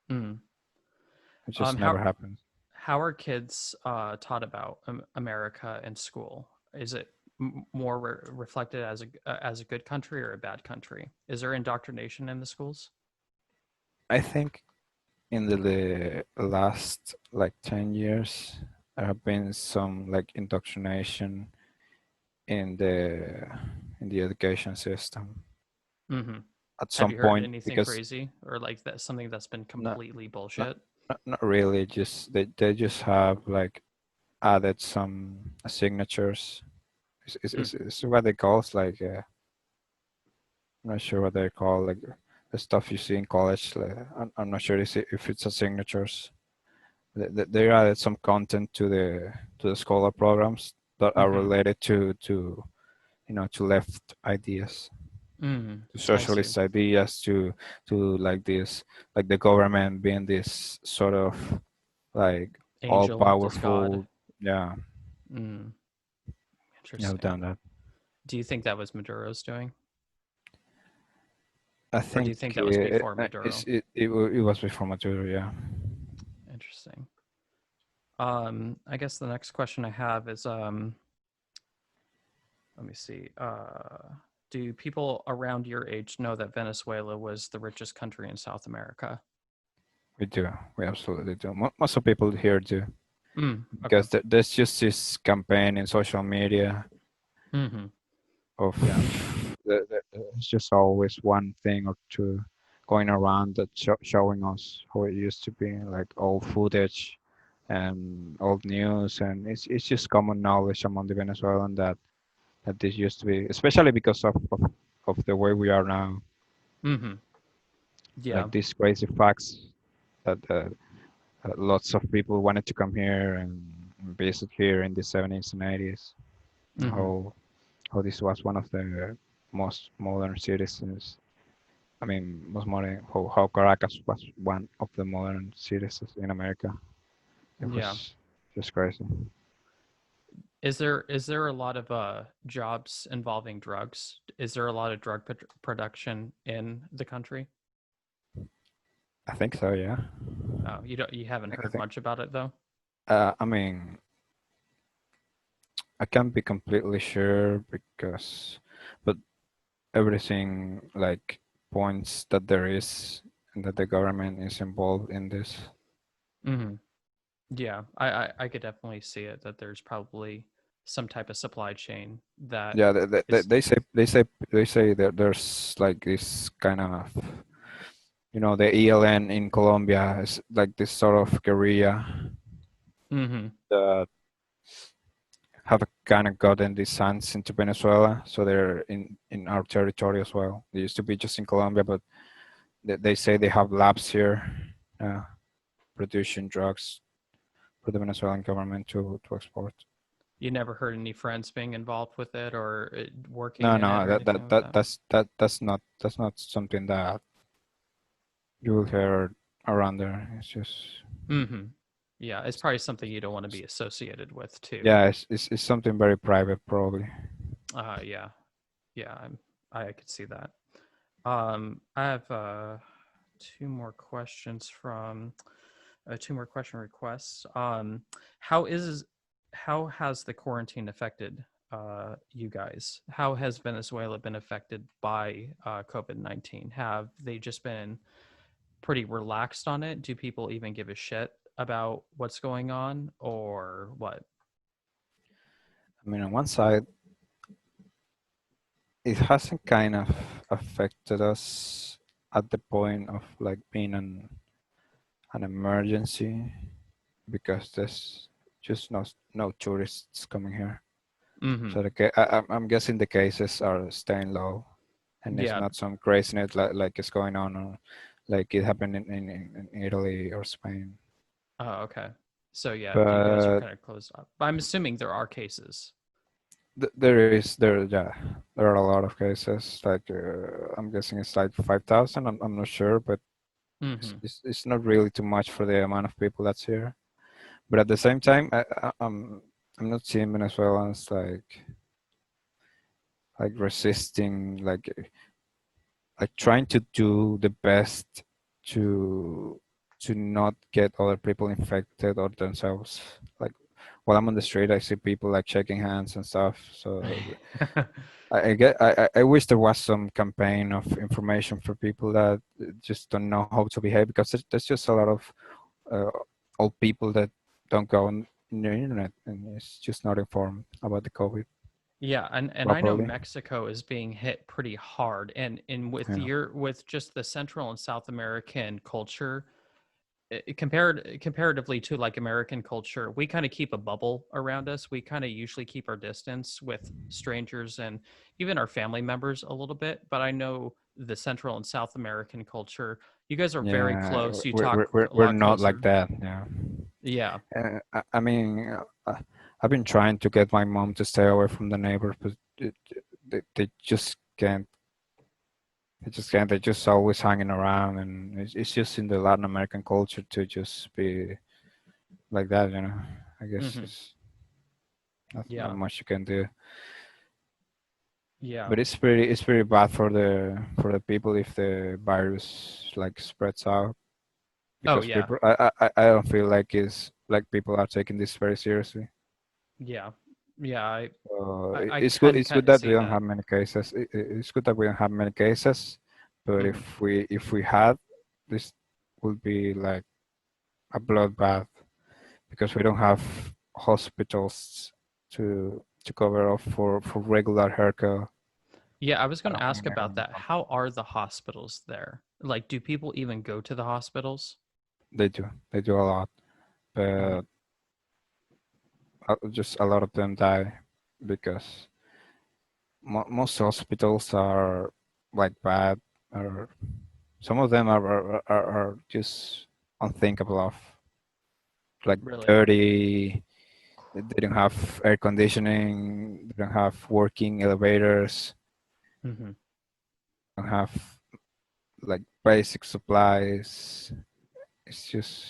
Mm. it just never How happens. are kids taught about America in school? Is it more reflected as a good country or a bad country? Is there indoctrination in the schools? I think in the last like 10 years, there have been some like indoctrination in the education system Hmm. at Have some you heard point, anything because crazy or like that something that's been not completely not bullshit? not really, just they just have like added some signatures. Mm. It's what they call, it's like I'm not sure what they call, like the stuff you see in college. Like, I'm not sure if it's a signatures. They added some content to the scholar programs that are Hmm. related to to left ideas, Mm. to I see. socialist ideas, to like this, like the government being this sort of like all Angel, this god. powerful. Yeah, Mm. You have Interesting. done that. Do you think that was Maduro's doing, I or do think you think that was before Maduro? it was before Maduro, yeah. Interesting. I guess the next question I have is, let me see. Do people around your age know that Venezuela was the richest country in South America? We do. We absolutely do. Most of people here do Okay. because there's just this campaign in social media Mm-hmm. of Yeah. it's just always one thing or two going around that showing us how it used to be, like old footage and old news, and it's just common knowledge among the Venezuelan that this used to be, especially because of the way we are now, Mm-hmm. Yeah. like these crazy facts that lots of people wanted to come here and visit here in the 70s and 80s. Mm-hmm. How this was one of the most modern cities. I mean, most modern. How Caracas was one of the modern cities in America. It Yeah. was just crazy. Is there a lot of jobs involving drugs? Is there a lot of drug production in the country? I think so. Yeah. Oh, you haven't I heard think. much about it though. I mean, I can't be completely sure because, but everything like points that there is and that the government is involved in this. Mm-hmm. Yeah, I could definitely see it that there's probably some type of supply chain that Yeah, is. they say that there's like this kind of, the ELN in Colombia is like this sort of guerrilla Mm-hmm. that have kind of gotten these sands into Venezuela, so they're in our territory as well. They used to be just in Colombia, but they say they have labs here, uh, producing drugs for the Venezuelan government to export. You never heard any friends being involved with it or working No, in it no, or anything like that? that's not something that you will hear around there. It's just Mm-hmm. Yeah, it's probably something you don't want to be associated with too. yeah, it's something very private probably. Yeah, yeah, I could see that. I have two more questions from two more question requests. How is how has the quarantine affected you guys? How has Venezuela been affected by COVID-19? Have they just been pretty relaxed on it? Do people even give a shit about what's going on or what? I mean, on one side, it hasn't kind of affected us at the point of like being an emergency because there's just no tourists coming here. Mm-hmm. So I'm guessing the cases are staying low, and it's Yeah. not some craziness like it's going on, or like it happened in Italy or Spain. Oh, okay. So yeah, you guys are But kind of closed up. But I'm assuming there are cases. there are a lot of cases. Like I'm guessing it's like 5,000. I'm not sure, but Mm-hmm. it's not really too much for the amount of people that's here. But at the same time, I'm not seeing Venezuelans like resisting, like trying to do the best to to not get other people infected or themselves. Like while I'm on the street, I see people like shaking hands and stuff. So I wish there was some campaign of information for people that just don't know how to behave, because there's just a lot of uh, old people that don't go on the internet and it's just not informed about the COVID Yeah, and I know properly. Mexico is being hit pretty hard, and with Yeah. with just the Central and South American culture, comparatively to like American culture, we kind of keep a bubble around us. We kind of usually keep our distance with strangers and even our family members a little bit. But I know the Central and South American culture, you guys are very Yeah, close. You talk a we're lot not like closer. that. Yeah. Yeah. I mean, I've been trying to get my mom to stay away from the neighbors, but they just can't. They just can't. They're just always hanging around, and it's just in the Latin American culture to just be like that. I guess Hmm. it's not Yeah. much you can do. Yeah. But it's pretty bad for the people if the virus like spreads out, Oh because yeah. people I don't feel like it's like people are taking this very seriously. Yeah. Yeah. I It's good. can It's good kind of that we see don't that. have many cases. It's good that we don't have many cases. But Hmm. if we had, this would be like a bloodbath, because we don't have hospitals to cover up for regular haircut. Yeah, I was I going to don't ask think about that. How are the hospitals there? Like, do people even go to the hospitals? they do a lot, Uh, but just a lot of them die because most hospitals are like bad, or some of them are just unthinkable of, like really? dirty. They don't have air conditioning. They don't have working elevators. Hmm. Don't have like basic supplies. It's just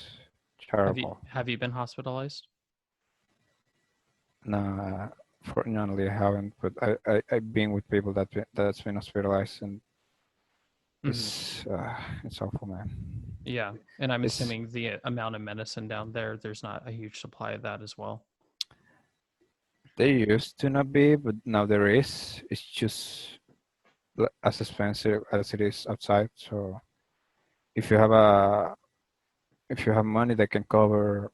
terrible. Have you been hospitalized? Nah, fortunately I haven't, but I've been with people that's been hospitalized, and Hmm. it's awful, man. Yeah, and I'm It's assuming the amount of medicine down there, there's not a huge supply of that as well. There used to not be, but now there is. It's just as expensive as it is outside. So if you have a if you have money that can cover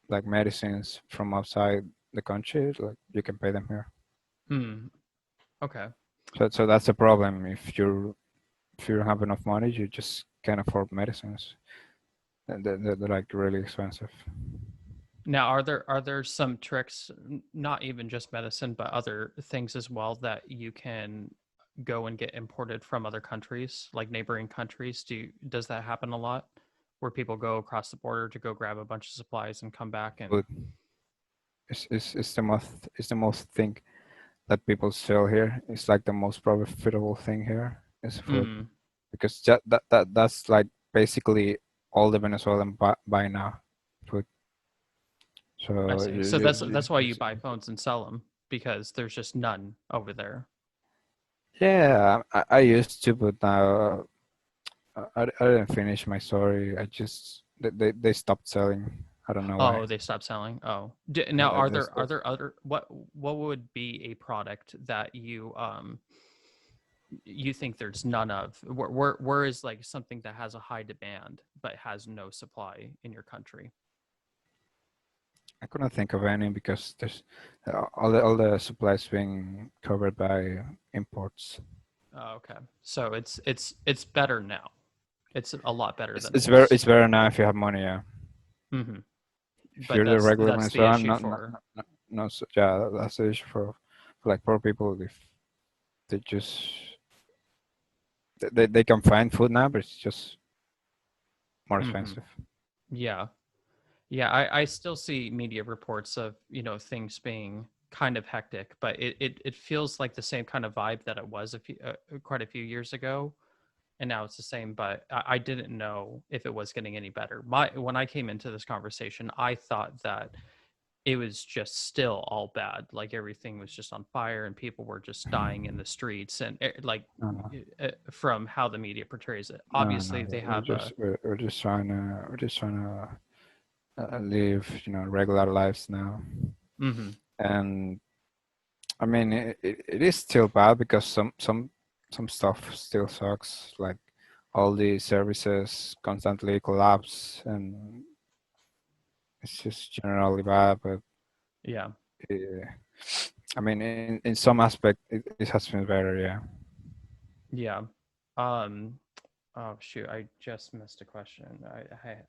like medicines from outside the country, like you can pay them here. Hmm. Okay. So that's the problem. If you don't have enough money, you just can't afford medicines. And they're like really expensive. Now, are there some tricks, not even just medicine, but other things as well that you can go and get imported from other countries, like neighboring countries? Does that happen a lot, where people go across the border to go grab a bunch of supplies and come back and? But it's the most thing that people sell here. It's like the most profitable thing here is food, Mm, because that's like basically all the Venezuelan buy now, food. I So see. So that's why you buy phones and sell them, because there's just none over there. yeah, I used to, but now I didn't finish my story. I just they stopped selling. I don't know why. Oh, they stopped selling. Oh, Yeah, now are that's there other what would be a product that you think there's none of? Where is like something that has a high demand but has no supply in your country? I couldn't think of any, because there's all the supplies being covered by imports. Oh, okay. So it's better now. It's a lot better than it It's was. better now if you have money. Yeah, Hmm. if But you're the regular that's the Venezuelan, issue for. not so, yeah, that's the issue for like poor people. If they just they can find food now, but it's just more Hmm. expensive. Yeah. Yeah, I still see media reports of, things being kind of hectic, but it feels like the same kind of vibe that it was quite a few years ago, and now it's the same. But I didn't know if it was getting any better. When I came into this conversation, I thought that it was just still all bad, like everything was just on fire and people were just dying in the streets, and No, from how the media portrays it. no, Obviously, they have a. we're just trying to live, regular lives now. Mhm. And I mean, it is still bad, because some stuff still sucks. Like all the services constantly collapse, and it's just generally bad. But Yeah. uh, I mean, in some aspect, it has been better. Yeah. Yeah. Um, oh shoot, I just missed a question.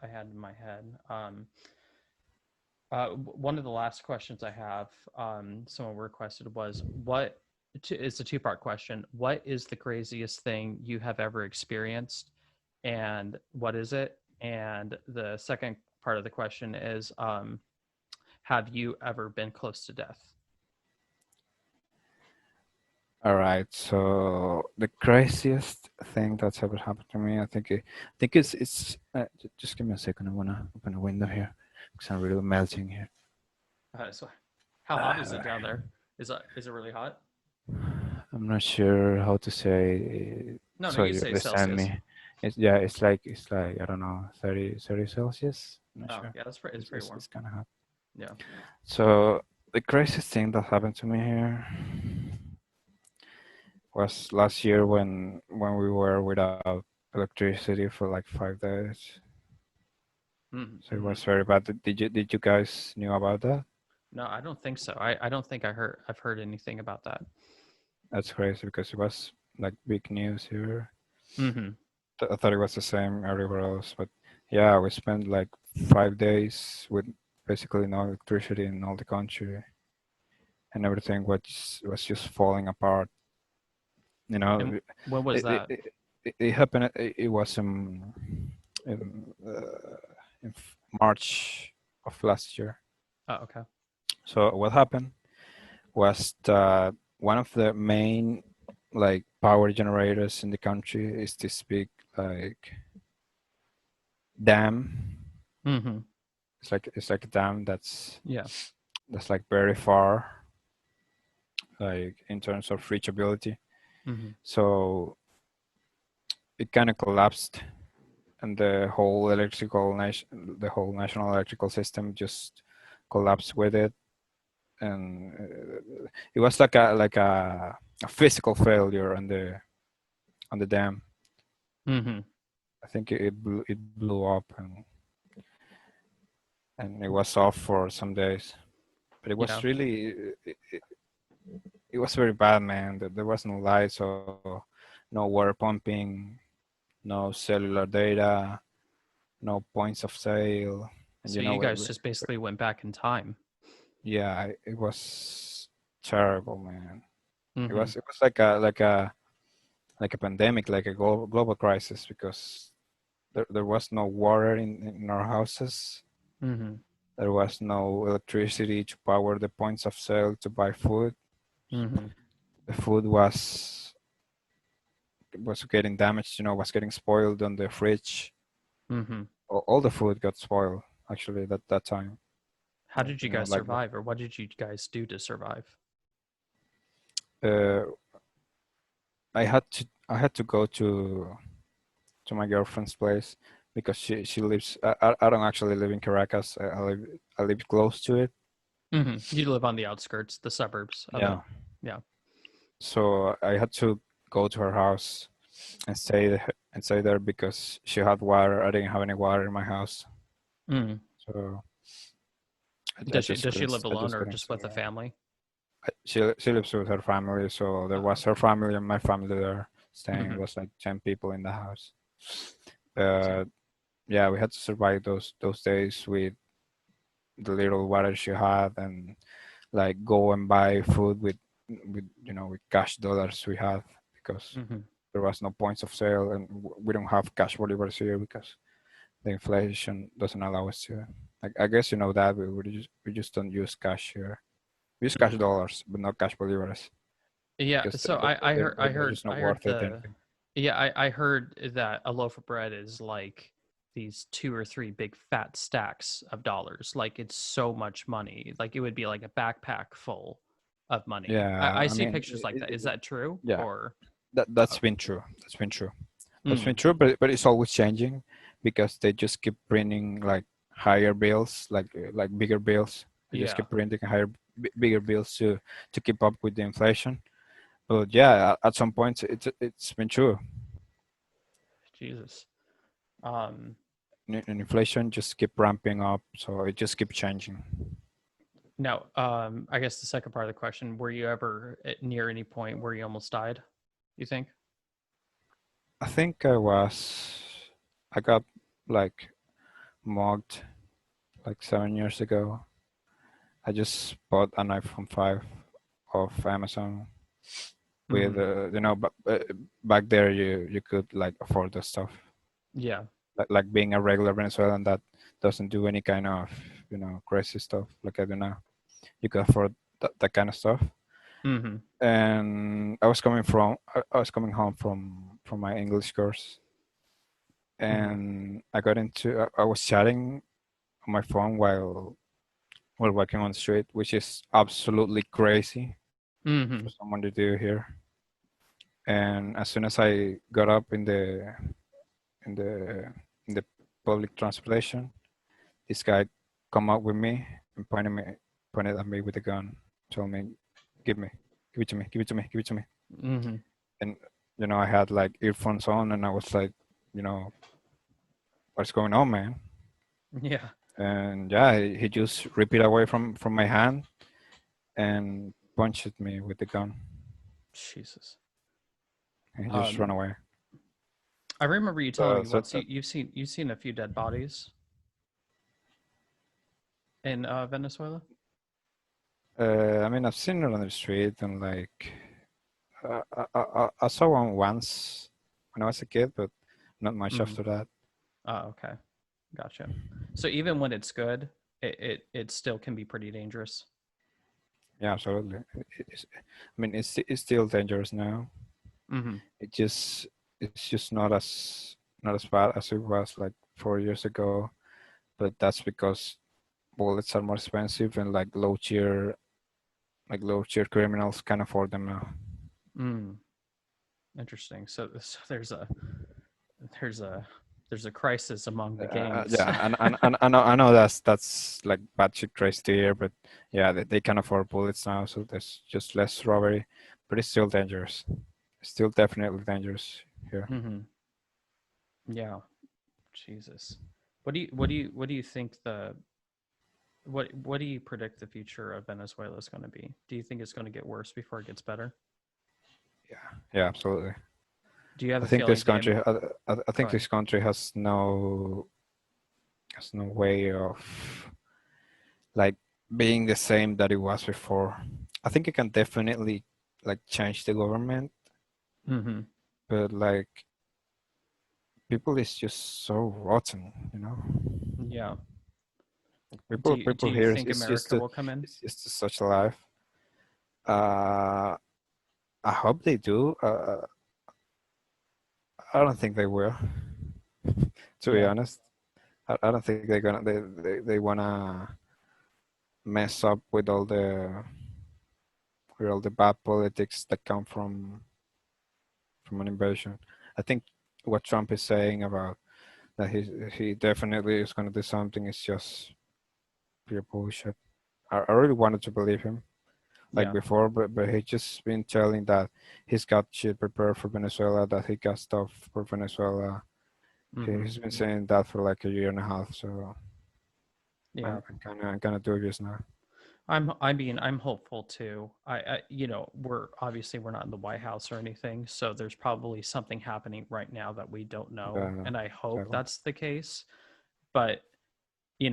I had in my head. One of the last questions I have, someone requested was it's a two-part question. What is the craziest thing you have ever experienced, and what is it? And the second part of the question is, have you ever been close to death? All right. So the craziest thing that's ever happened to me, I think it's. Just give me a second. I wanna open a window here, because I'm really melting here. So How hot is it down there? Is it really hot? I'm not sure how to say. No, no, So you you say understand Celsius. me? It's like I don't know, 30 Celsius. I'm not Oh, sure. yeah, it's It's pretty it's, warm. it's kind of hot. Yeah. So the craziest thing that happened to me here was last year when we were without electricity for like 5 days. So it Mm-hmm. was very bad. Did you guys knew about that? No, I don't think so. I don't think I've heard anything about that. That's crazy because it was like big news here. Mm-hmm. I thought it was the same everywhere else, but yeah, we spent like 5 days with basically no electricity in all the country, and everything was just falling apart. You know, And when was it it, that? it, it happened. It was in March of last year. Oh, okay. So what happened was that one of the main like power generators in the country is this big like dam. Mm-hmm. It's like a dam Yeah. that's like very far, like in terms of reachability. Mm-hmm. So it kind of collapsed, and the whole national electrical system just collapsed with it, and it was like a physical failure on the dam. Mm-hmm. I think it blew up, and it was off for some days. But it Yeah. was really it was very bad, man. There was no light, so no water pumping, no cellular data, no points of sale, and So you guys just basically went back in time. yeah, it was terrible, man. It Mm-hmm. was it was like a pandemic, like a global crisis because there was no water in our houses. Mm-hmm. There was no electricity to power the points of sale to buy food. Mm-hmm. The food was getting damaged, was getting spoiled on the fridge. Mm-hmm. All the food got spoiled actually that time. How did you guys Like survive, or what did you guys do to survive? uh, I had to go to my girlfriend's place because she lives. I don't actually live in Caracas. I live close to it. Mm-hmm. You live on the outskirts, the suburbs of it. Yeah. Yeah. So I had to go to her house and stay there because she had water. I didn't have any water in my house, Mm. so I Does she just does she couldn't. live I alone just or couldn't just stay with a there. family? She lives with her family, so there Oh, was her okay. family and my family there staying. It Mm-hmm. was like 10 people in the house. So, Uh, yeah, we had to survive those days with the little water she had, and like go and buy food with cash dollars we had because mm-hmm. there was no points of sale, and we don't have cash bolivars here because the inflation doesn't allow us to. I guess you know that we just don't use cash here. We use cash Mm-hmm. dollars, but not cash bolivars Yeah. because So I heard I they're heard just not I heard worth it. the yeah I heard that a loaf of bread is like these two or three big fat stacks of dollars. Like it's so much money. Like it would be like a backpack full of money. Yeah, I I see mean, pictures like that. Is that true yeah, or? that's Oh, been true. That's been true. That's been mm, true, but it's always changing because they just keep printing like higher bills, like bigger bills. They just yeah. keep printing bigger bills to keep up with the inflation. But yeah, at some point it's been true. Jesus. Um. And inflation just keep ramping up, so it just keep changing. Now, I guess the second part of the question: were you ever near any point where you almost died? You think? I think I got like mugged like 7 years ago. I just bought an iPhone 5 off Amazon with Mm-hmm. but back there you could like afford the stuff, Yeah. like being a regular Venezuelan that doesn't do any kind of crazy stuff like I do now. You could afford that kind of stuff. Mm-hmm. And I was coming home from my English course, Mm-hmm. and I was chatting on my phone while while walking on the street, which is absolutely crazy Mm-hmm. for someone to do here. And as soon as I got up in the in the public transportation, this guy come up with me and pointed at me with a gun, told me, "Give me, give it to me, give it to me, give it to me." Mm-hmm. And I had like earphones on, and I was like, you know, "What's going on, man?" Yeah. And yeah, he just ripped it away from my hand and punched me with the gun, Jesus. and he just ran Um, away. I remember you telling So, me so once you've seen a few dead bodies in Venezuela. I mean, I've seen it on the street, and like I saw one once when I was a kid, but not much Mm-hmm. after that. Oh, okay, gotcha. So even when it's good, it still can be pretty dangerous. Yeah, absolutely. I mean, it's still dangerous now. Mm-hmm. It's just not as bad as it was like 4 years ago. But that's because bullets are more expensive, and like low tier criminals can afford them now. Mm. Interesting. So there's a there's a crisis among the gangs. Yeah, and I know that's like batshit crazy to hear, but yeah, they can afford bullets now, so there's just less robbery, but it's still dangerous. It's still definitely dangerous here. Mm-hmm. Yeah. Jesus. What do you think what do you predict the future of Venezuela is going to be? Do you think it's going to get worse before it gets better? Yeah, yeah, absolutely. Do you have I a think feeling this the country, I go think ahead. this country has no way of like being the same that it was before. I think it can definitely like change the government, Mm-hmm. but like people is just so rotten. Yeah. Do People you do people you here think is just America will come in? such a life. Uh, I hope they do. I don't think they will. To be Yeah. honest, I don't think they wanna mess up with all the bad politics that come from an invasion. I think what Trump is saying about that he definitely is gonna do something is just pure bullshit. I really wanted to believe him like Yeah. before, but he just been telling that he's got shit prepared for Venezuela, that he got stuff for Venezuela. Mm-hmm. He's been saying that for like a year and a half, so Yeah. I'm kind of dubious now. I mean, I'm hopeful too. We're not in the White House or anything, so there's probably something happening right now that we don't know, Uh, and I hope exactly. that's the case. But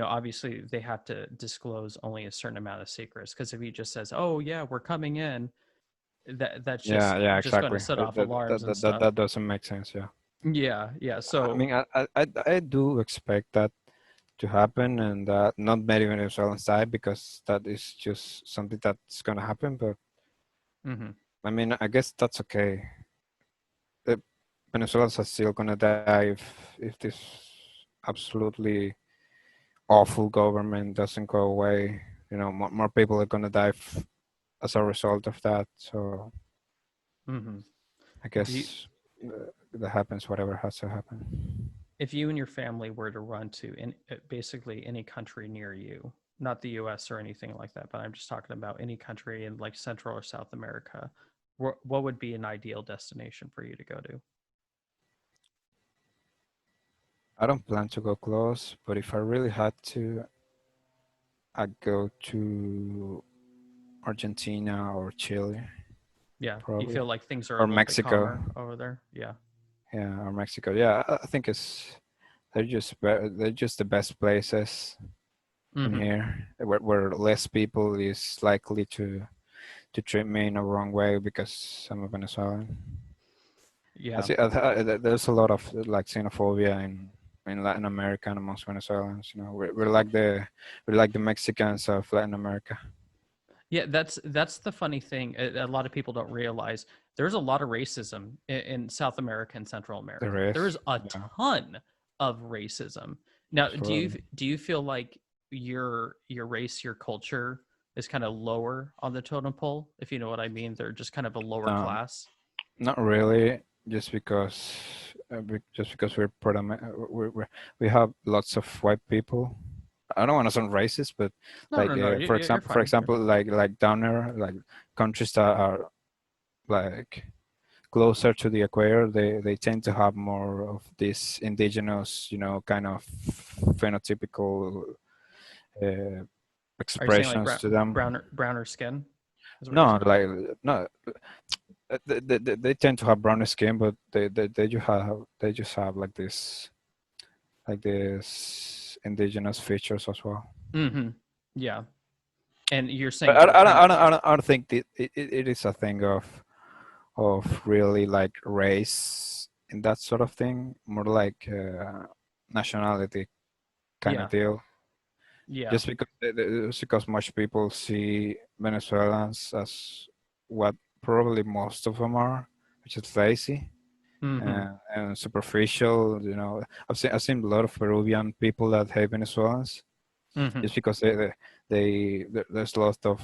obviously they have to disclose only a certain amount of secrets, because if he just says, "Oh yeah, we're coming in," that's Yeah, just yeah, just going to exactly. set That off that, alarms that, and that, that stuff. that doesn't make sense. Yeah. Yeah, yeah. I So, mean, I do expect that to happen, and not many Venezuelans die because that is just something that's gonna happen. But hmm I mean, I guess that's okay. The Venezuelans are still gonna die if this absolutely awful government doesn't go away. More people are gonna die as a result of that. So hmm I do you, guess that happens. Whatever has to happen. if you and your family were to run to basically any country near you, not the US or anything like that, but I'm just talking about any country in like Central or South America, what would be an ideal destination for you to go to? I don't plan to go close, but if I really had to, I'd go to Argentina or Chile, Yeah, you probably, feel like things are a or little bit Mexico. calmer over there? Yeah. Yeah, or Mexico. Yeah, I think they're just the best places in hmm here, where less people is likely to treat me in a wrong way because I'm a Venezuelan. I Yeah. see. There's a lot of like xenophobia in Latin America and amongst Venezuelans. We're like the Mexicans of Latin America. Yeah, that's the funny thing. A lot of people don't realize there's a lot of racism in South America and Central There America. is. There's a Yeah, ton of racism. Now, do you absolutely. do you feel like your race, your culture is kind of lower on the totem pole, if you know what I mean. They're just kind of a lower Um, class. Not really, just because we're we have lots of white people. I don't want to sound racist, but No, like no, no. You're for fine. You're example, fine. like down there, like countries that are like closer to the equator, they tend to have more of this indigenous, kind of phenotypical uh, Are you saying like expressions to them. browner skin? Is what you're No, saying? like no, they tend to have browner skin, but they just have like this indigenous features as well. Mm-hmm. Yeah. And you're But saying they're kind of I don't think it is a thing of really like race in that sort of thing, more like nationality kind of yeah, deal. yeah. Just because much people see Venezuelans as what probably most of them are, which is lazy Mm-hmm. and superficial. I've seen a lot of Peruvian people that hate Venezuelans Mm-hmm. just because there's a lot of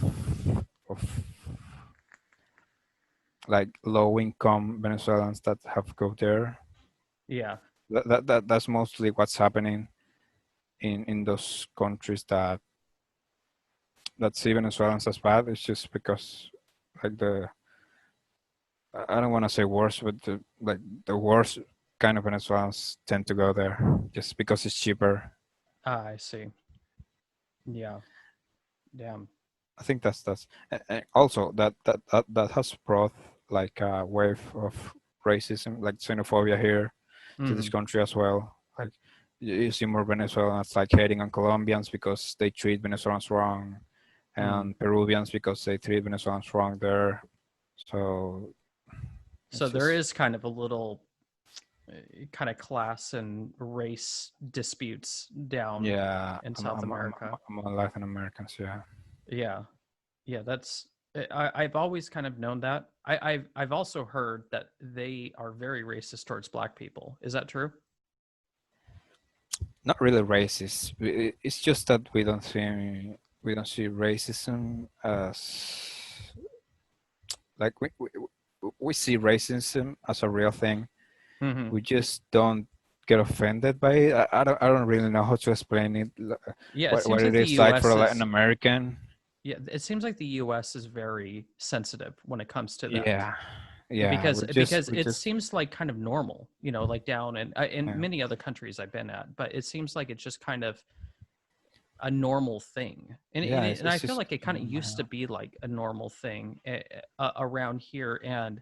like low income Venezuelans that have go there. Yeah. That's mostly what's happening in those countries that see Venezuelans as bad. It's just because like I don't want to say worse, but the worst kind of Venezuelans tend to go there just because it's cheaper. Ah, I see. Yeah. Damn. I think and also that has brought like a wave of racism, like xenophobia here to Mm-hmm. this country as well. Like you see more Venezuelans like hating on Colombians because they treat Venezuelans wrong, Mm. and Peruvians because they treat Venezuelans wrong there. So So it's there just is kind of a little kind of class and race disputes down yeah, in South America. among Latin Americans. Yeah, Yeah. Yeah, that's I've always kind of known that. I've also heard that they are very racist towards black people. Is that true? not really racist. It's just that we don't see racism as like we see racism as a real thing. Mm-hmm. We just don't get offended by it. I don't really know how to explain it. Yeah, it What seems it like the is like for U.S. a Latin is American. yeah, it seems like the U.S. is very sensitive when it comes to that Yeah, yeah. because We just because we it just seems like kind of normal, like down in yeah, many other countries I've been at, but it seems like it's just kind of a normal thing, and yeah. and I It's feel just like it kind of used to be like a normal thing around here, and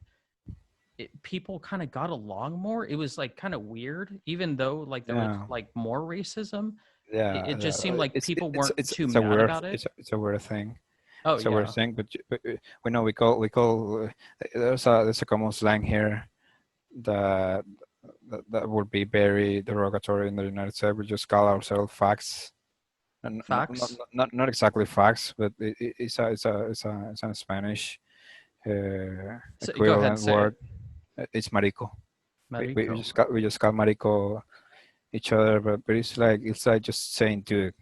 people kind of got along more. It was like kind of weird, even though like there was yeah, like more racism. It yeah. just seemed like It's people it's weren't it's too it's a mad weird about it. it's a weird thing. Oh It's a weird yeah. thing, but we know we call there's a common slang here that that would be very derogatory in the United States. We just call ourselves facts, and Facts. not exactly facts, but it's a Spanish So go ahead and equivalent say it. word. It's marico. We Marico. just call marico each other, but it's like just saying dude.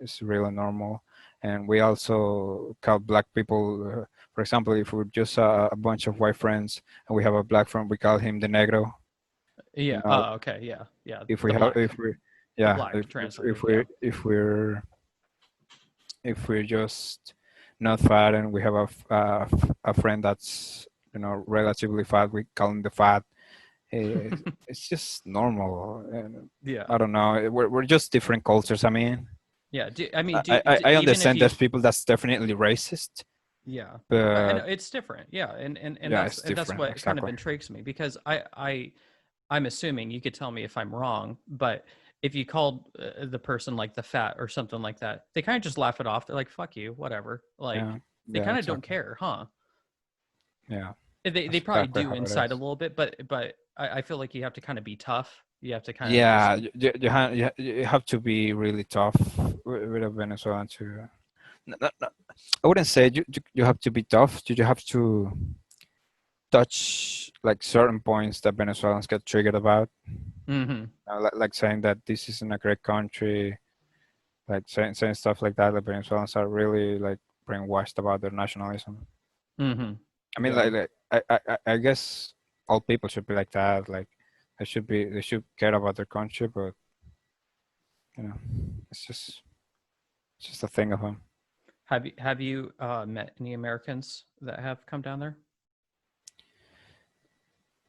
It's really normal, and we also call black people. For example, if we're just a bunch of white friends and we have a black friend, we call him the negro. You Yeah. know, Oh, okay. Yeah. Yeah. if we The have black. The yeah black if translated. we Yeah. if we're just not fat and we have a friend that's relatively fat, we call him the fat. It's just normal, and Yeah. I don't know, we're just different cultures. I mean, Yeah. I mean, I even if understand you, there's people that's definitely racist, yeah, I but know it's different. Yeah, and yeah, that's it's different, what kind of exactly. intrigues me because I'm assuming you could tell me if I'm wrong, but if you called the person like the fat or something like that, they kind of just laugh it off. They're like, "Fuck you, whatever." Yeah, Like they yeah, kind of don't exactly. care, huh? Yeah, They that's probably exactly do how it inside a is. little bit, but I feel like you have to kind of be tough. You have to kind of just Yeah, you have to be really tough with a Venezuelan to. I wouldn't say you have to be tough. You have to touch like certain points that Venezuelans get triggered about. hmm Like saying that this isn't a great country, like saying stuff like that. The Venezuelans are really like brainwashed about their nationalism. Mm-hmm. I mean, Yeah. I guess all people should be like that. Like, they should care about their country, but you know, it's just a thing of them. Have you met any Americans that have come down there?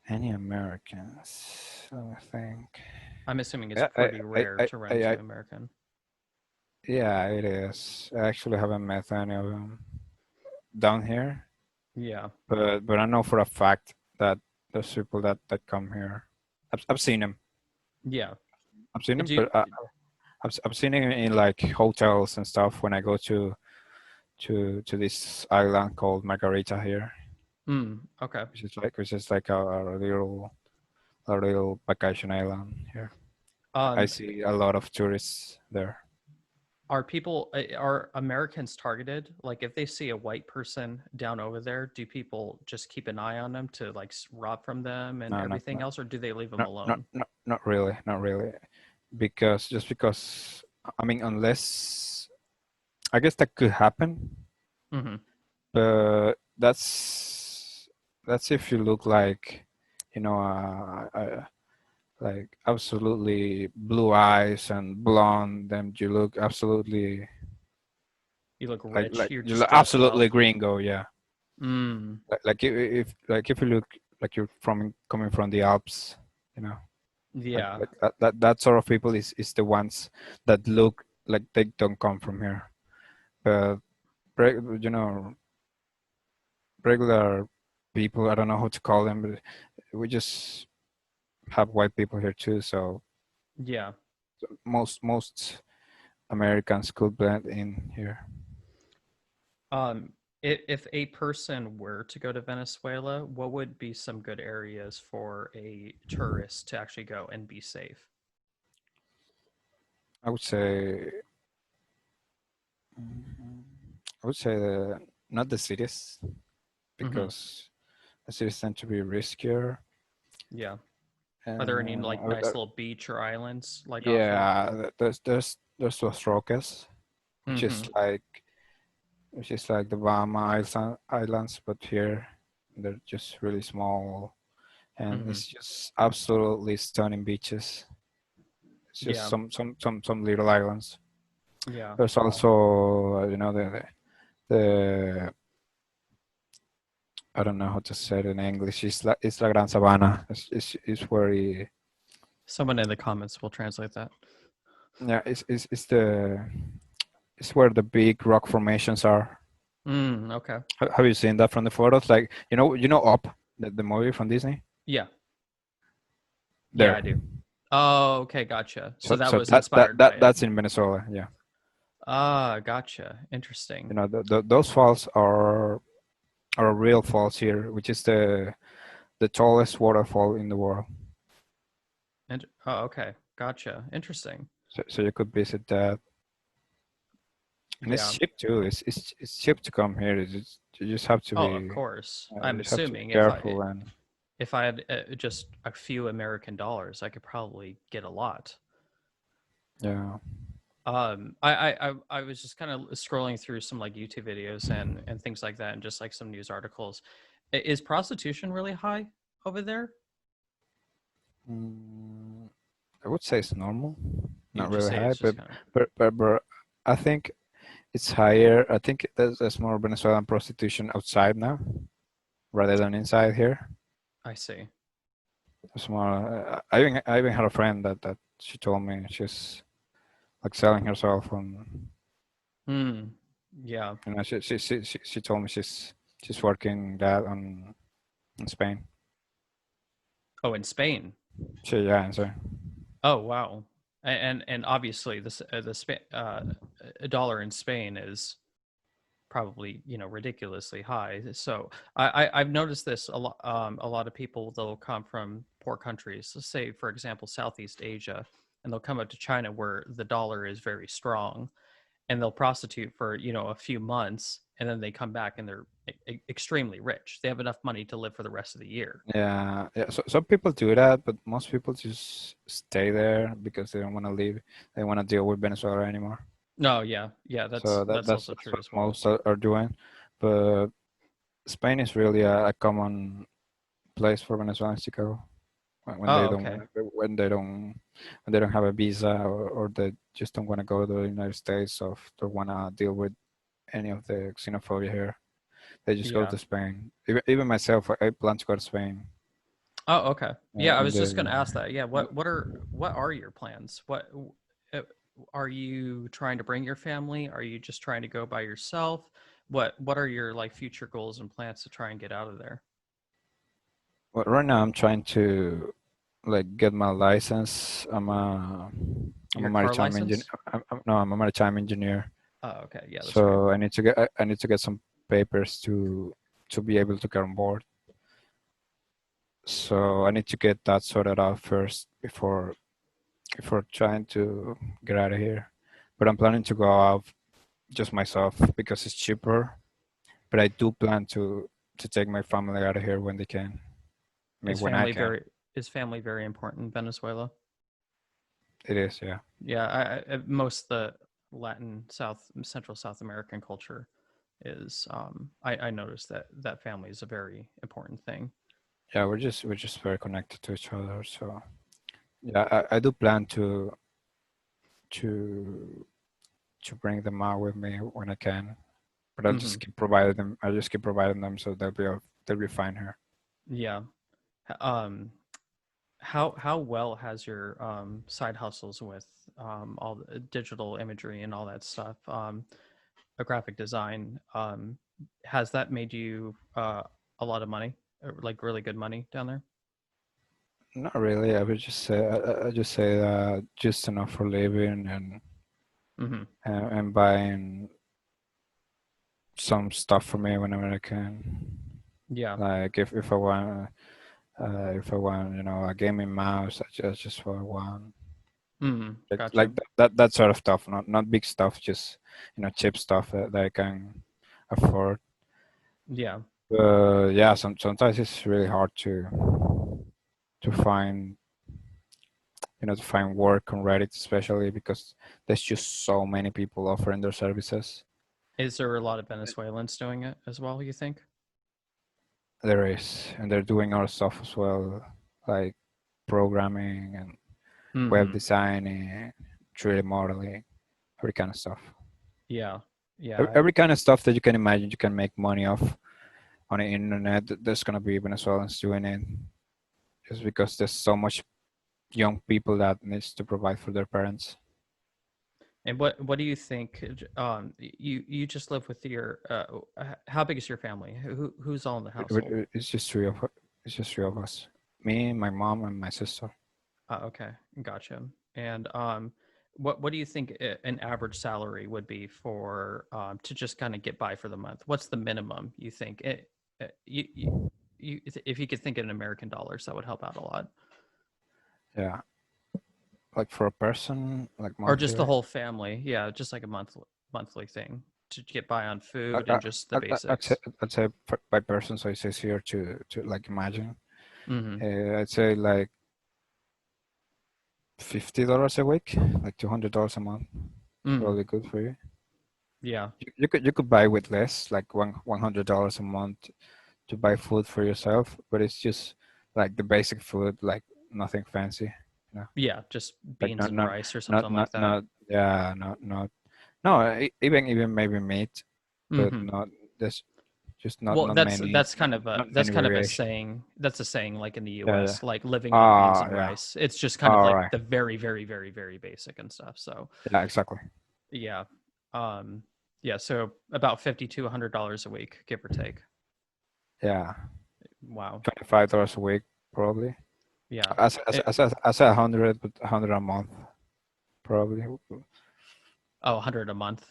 Any Americans? Let me think. I'm assuming it's Yeah, pretty rare to run into I an American. yeah, it is. I actually haven't met any of them down here, Yeah. but I know for a fact that there's people that come here. I've seen them. Yeah. I've seen them, Do you, but I've seen them in like hotels and stuff when I go to this island called Margarita here, okay. which is like a little vacation island here. I Um, see a lot of tourists there. are Americans targeted? Like if they see a white person down over there, do people just keep an eye on them to like rob from them and No, everything else, or do they leave them alone? not really, not really, because just because I mean, unless I guess that could happen, Mm-hmm. but that's if you look like, you know, like absolutely blue eyes and blonde, then you look absolutely You look rich. like You're you just look dressed well. absolutely gringo, yeah. Mm. Like if you look like you're from coming from the Alps, you know, Yeah. like that sort of people is the ones that look like they don't come from here. But you know, regular people, I don't know how to call them, but we just have white people here too. So Yeah. most Americans could blend in here. Um, if a person were to go to Venezuela, what would be some good areas for a tourist to actually go and be safe? I would say I would say not the cities Mm-hmm. because the cities tend to be riskier. Yeah. Are there any like Uh, nice little beach or islands like off of? yeah, there's Los Roques, which is Mm-hmm. like the Islands, but here they're just really small, and Mm-hmm. it's just absolutely stunning beaches. It's just Yeah. some little islands. Yeah. There's also you know the I don't know how to say it in English. It's la Gran Sabana. It's where Someone in the comments will translate that. yeah it's where the big rock formations are. Okay. Have you seen that from the photos? Like you know Up, the movie from Disney. Yeah. Yeah, I There. do. Oh, okay, gotcha. So that So was inspired by it. that's in Venezuela. Yeah. Ah, gotcha. Interesting. You know those falls are real falls here, which is the tallest waterfall in the world. And oh, okay, gotcha. Interesting. So you could visit that, and it's Yeah. cheap too. It's cheap to come here. You just have to Oh, of be course. you I'm just have to be assuming careful and if I had just a few American dollars, I could probably get a lot. yeah. I was just kind of scrolling through some like YouTube videos and things like that, and just like some news articles. Is prostitution really high over there? Mm, I would say it's normal, You not just really say high, it's just kind of. but I think it's higher. I think there's more Venezuelan prostitution outside now rather than inside here. I see. It's more. I even had a friend that she told me she's like selling herself on. Hmm. Yeah. You know, she told me she's working that on in Spain. Oh, in Spain. Yeah, and so Oh, wow. And obviously this a dollar in Spain is probably ridiculously high. So I've noticed this a lot. A lot of people they'll come from poor countries, let's say for example Southeast Asia, and they'll come up to China where the dollar is very strong, and they'll prostitute for a few months, and then they come back and they're extremely rich. They have enough money to live for the rest of the year. yeah. So some people do that, but most people just stay there because they don't want to leave. They want to deal with Venezuela anymore. No, yeah, yeah, So that's also that's true what as well. most are doing. But Spain is really a common place for Venezuelans to go when Oh, they don't okay. when they don't have a visa, or they just don't want to go to the United States, or don't want to deal with any of the xenophobia here. They just go Yeah. to Spain. Even myself, I plan to go to Spain Oh, okay. Yeah, I in was just the going to ask that. Yeah, what are your plans? Uh, are you trying to bring your family? Are you just trying to go by yourself? What are your like future goals and plans to try and get out of there? well, right now I'm trying to like get my license. I'm a Your car maritime engineer. license? No, I'm a maritime engineer. Oh, okay. Yeah, that's great. So I need to get some papers to be able to get on board. So I need to get that sorted out first before trying to get out of here. But I'm planning to go out just myself because it's cheaper. But I do plan to take my family out of here when they can. I mean, Is when I family can. very is family very important in Venezuela? It is, yeah. Yeah, most of the Latin South Central South American culture is I noticed that family is a very important thing. Yeah, we're just very connected to each other. So yeah, I do plan to to bring them out with me when I can. But Hmm. I just keep providing them, so they'll be fine here. Yeah. Um, how well has your side hustles with all the digital imagery and all that stuff, a graphic design, has that made you a lot of money, like really good money down there? Not really. I would just say I just say just enough for living, Hmm. and buying some stuff for me whenever I can. Yeah. Like if I want, a gaming mouse, I just for one. Hmm. Like Gotcha. that sort of stuff. Not big stuff, just cheap stuff that I can afford. Yeah. Yeah, sometimes it's really hard to find to find work on Reddit, especially because there's just so many people offering their services. Is there a lot of Venezuelans doing it as well, you think? There is, and they're doing other stuff as well, like programming and web Hmm. designing, 3D modeling, every kind of stuff. Yeah. Yeah. Every kind of stuff that you can imagine you can make money off on the internet. There's gonna be Venezuelans doing it, just because there's so much young people that needs to provide for their parents. And what do you think? You just live with your how big is your family? Who's all in the household? It's just three of us. Me, my mom, and my sister. Okay, gotcha. And what do you think an average salary would be for to just kind of get by for the month? What's the minimum you think? You if you could think in American dollars, that would help out a lot. Yeah, like for a person, like Or just the monthly. whole family. Yeah, just like a monthly thing to get by on I, food I, and just the basics. I'd say by person, so it says here to like imagine. Hmm. I'd say like $50 a week, like $200 a month. It's Mm, probably good for you. yeah. You could buy with less, like $100 a month to buy food for yourself, but it's just like the basic food, like nothing fancy, you know, Yeah, just like beans and rice or not something not like that. not yeah, not no, even maybe meat, but Hmm. not this, just Well, not many, that's not many kind of a variation. saying. That's a saying like in the Yeah, yeah. U.S., like living on beans Ah, and yeah. rice. It's just kind of All like right. the very, very, very, very basic and stuff. So Yeah, exactly. yeah, um, yeah. So about $50 to $100 a week, give or take. Yeah, Wow. $25 a week probably. Yeah. I said 100, but 100 a month probably. Oh, 100 a month.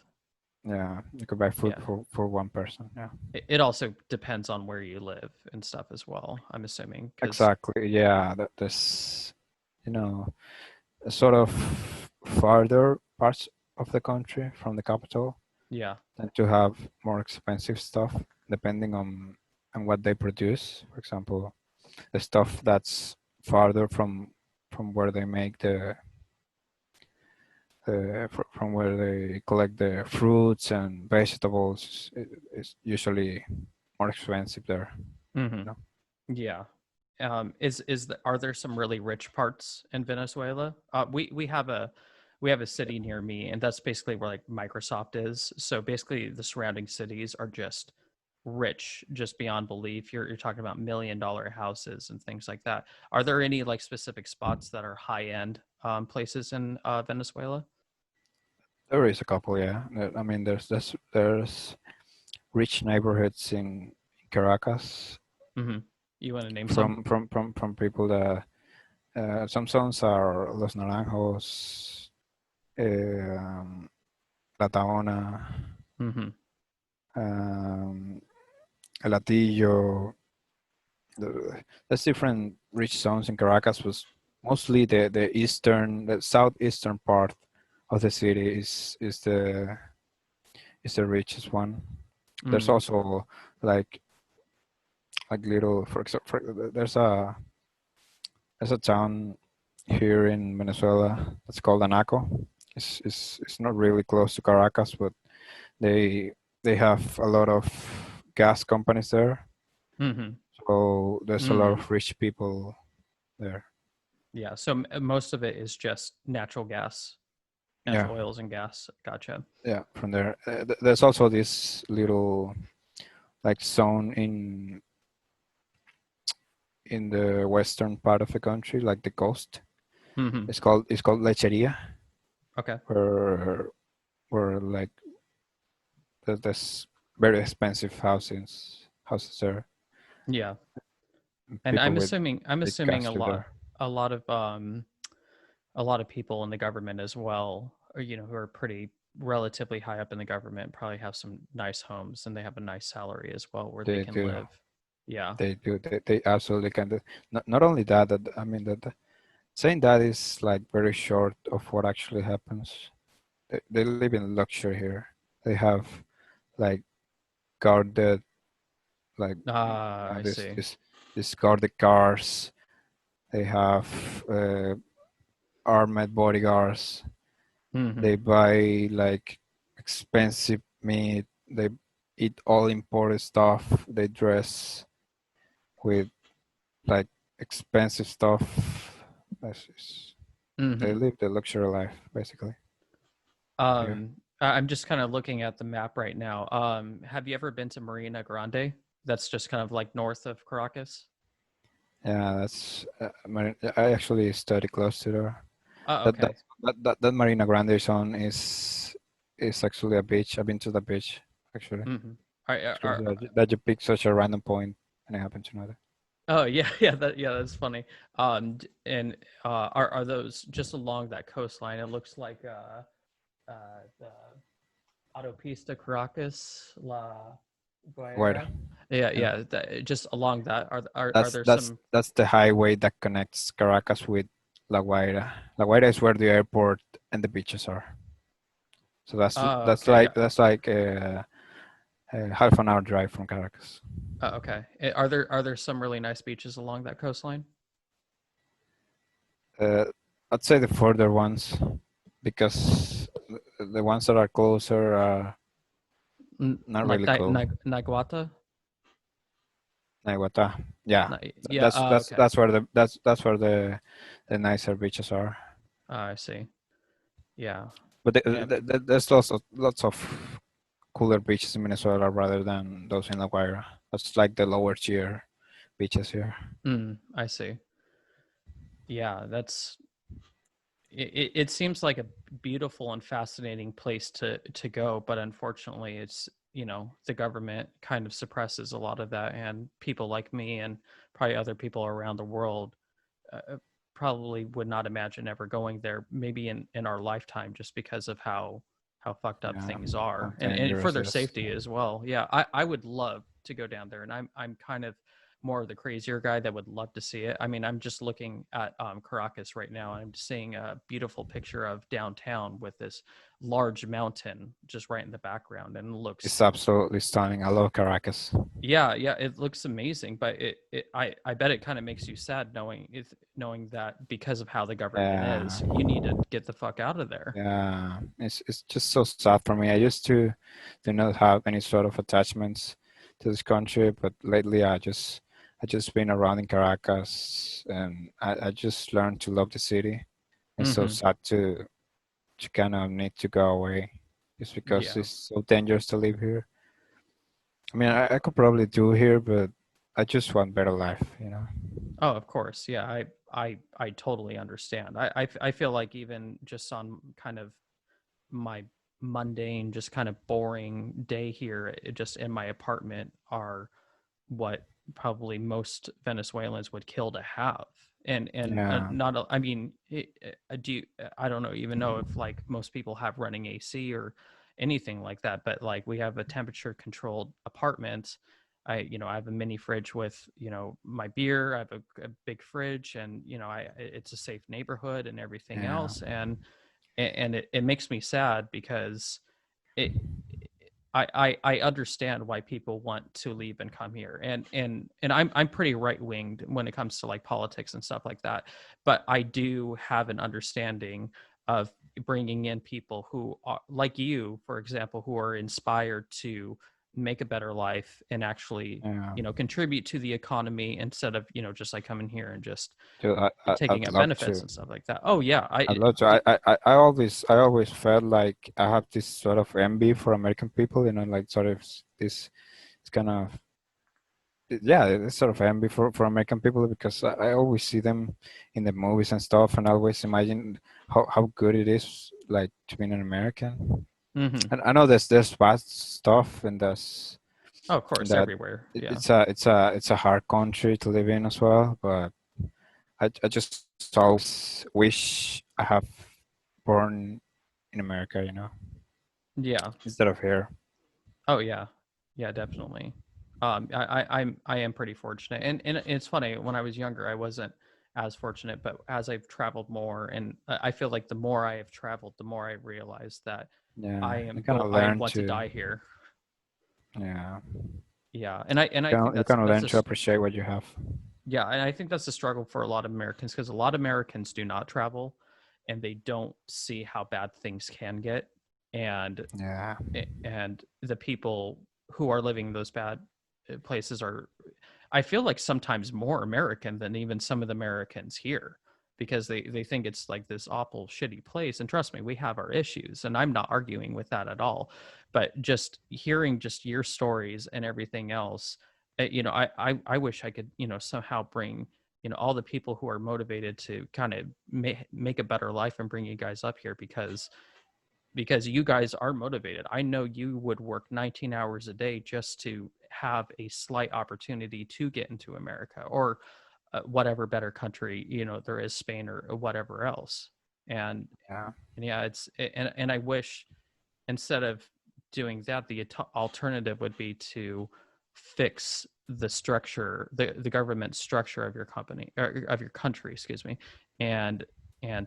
Yeah, you could buy food Yeah. for one person. Yeah, It also depends on where you live and stuff as well. I'm assuming because exactly. Yeah, this, you know, sort of farther parts of the country from the capital yeah, tend to have more expensive stuff depending on what they produce. For example, the stuff that's farther from where they make from where they collect the fruits and vegetables is usually more expensive there. Hmm. You know, Yeah. Are there some really rich parts in Venezuela? We have a city near me, and that's basically where like Microsoft is. So basically, the surrounding cities are just rich, just beyond belief. You're talking about $1 million houses and things like that. Are there any like specific spots that are high end places in Venezuela? there is a couple, yeah. I mean, there's rich neighborhoods in Caracas Hmm. You want to name some? from people that some zones are Los Naranjos, um, La Taona, Hmm. um, El Latillo. There's different rich zones in Caracas. Was mostly the southeastern part of the city is the richest one. There's Mm. also like little, for example, there's a town here in Venezuela that's called Anaco. It's not really close to Caracas, but they they have a lot of gas companies there. Hmm. So there's a lot Mm. of rich people there. Yeah. So most of it is just Yeah, natural oils and gas. Gotcha. yeah. From there, there's also this little like zone in the western part of the country, like the coast. Hmm. It's called Lecheria, Okay. where like there's very expensive houses there. Yeah. And People with I'm big assuming gas live there. a lot of a lot of people in the government as well, or who are pretty relatively high up in the government probably have some nice homes and they have a nice salary as well where they They can do. live. Yeah. They do. They absolutely can do. Not only that, I mean that saying that is like very short of what actually happens. They live in luxury here. They have like guarded, like Ah, I this see. this guarded cars. They have armed bodyguards. They Hmm. buy like expensive meat. They eat all imported stuff. They dress with like expensive stuff. They Hmm. live the luxury life basically here. I'm just kind of looking at the map right now. Have you ever been to Marina Grande? That's just kind of like north of Caracas. Yeah, that's I actually study close to there. Oh, That that okay. that Marina Grande zone is actually a beach. I've been to the beach actually. Hmm. It's crazy that you pick such a random point and I happen to know that. Oh yeah, yeah, that's funny. And are those just along that coastline? It looks like the Autopista Caracas La Where Guaira. Yeah, yeah, yeah, just along that. Are there some? that's the highway that connects Caracas with La Guaira. La Guaira is where the airport and the beaches are. So Oh, okay. that's like half an hour drive from Caracas. Okay. Are there some really nice beaches along that coastline? Uh, I'd say the further ones, because the ones that are closer are not Like really close. Naguata? Naiguata, yeah, Yeah. Okay. that's where the nicer beaches are. I see. Yeah. But Yeah. there's lots of cooler beaches in Venezuela rather than those in La Guaira. That's like the lower tier beaches here. I see. Yeah, it seems like a beautiful and fascinating place to go, but unfortunately it's the government kind of suppresses a lot of that, and people like me and probably other people around the world probably would not imagine ever going there, maybe in our lifetime, just because of how fucked up Yeah, things how are, and for dangerous their it is. safety as well. Yeah, I would love to go down there, and I'm kind of more of the crazier guy that would love to see it. I mean, I'm just looking at Caracas right now, and I'm seeing a beautiful picture of downtown with this large mountain just right in the background, and it looks, It's absolutely stunning. I love Caracas. yeah, yeah, it looks amazing. But I bet it kind of makes you sad knowing that because of how the government Yeah, is, you need to get the fuck out of there. yeah. It's just so sad for me. I used to do not have any sort of attachments to this country, but lately I just been around in Caracas, and I just learned to love the city. It's so Hmm. sad to kind of need to go away just because Yeah. it's so dangerous to live here. I mean, I could probably do here, but I just want better life, you know? Oh, of course. Yeah, I totally understand. I feel like even just on kind of my mundane, just kind of boring day here, just in my apartment, are what probably most Venezuelans would kill to have. And Yeah, not, I mean, I don't know, even know if like most people have running AC or anything like that, but like we have a temperature controlled apartment. I have a mini fridge with, my beer. I have a big fridge, and it's a safe neighborhood and everything yeah, else. And it makes me sad because it I understand why people want to leave and come here, and I'm pretty right winged when it comes to like politics and stuff like that, but I do have an understanding of bringing in people who are like you, for example, who are inspired to make a better life and actually yeah. contribute to the economy instead of just like coming here and just Dude, taking I'd out love benefits to. and stuff like that. Oh yeah, I'd love to. I always felt like I have this sort of envy for American people, you know, like sort of this, it's kind of, yeah, it's sort of envy for American people because I always see them in the movies and stuff, and I always imagine how good it is, like to be an American. hmm. And I know there's bad stuff, and there's Oh, of course, that everywhere. Yeah. it's a hard country to live in as well, but I just always wish I have born in America, you know, Yeah. instead of here. Oh yeah, yeah, definitely. I am pretty fortunate, and it's funny. When I was younger, I wasn't as fortunate, but as I've traveled more, and I feel like the more I have traveled, the more I realized that Yeah, you kind of I learn want to to, die here. yeah, Yeah, and I think you that's kind of that's learn a to appreciate what you have. yeah, and I think that's a struggle for a lot of Americans because a lot of Americans do not travel, and they don't see how bad things can get, and Yeah, and the people who are living in those bad places are, I feel like, sometimes more American than even some of the Americans here, because they think it's like this awful shitty place. And trust me, we have our issues, and I'm not arguing with that at all, but just hearing just your stories and everything else, I wish I could somehow bring all the people who are motivated to kind of make a better life and bring you guys up here, because you guys are motivated. I know you would work 19 hours a day just to have a slight opportunity to get into America, or whatever better country there is, Spain or whatever else. And, yeah, and yeah, and I wish, instead of doing that, the alternative would be to fix the structure, the government structure of your company, or of your country, excuse me, and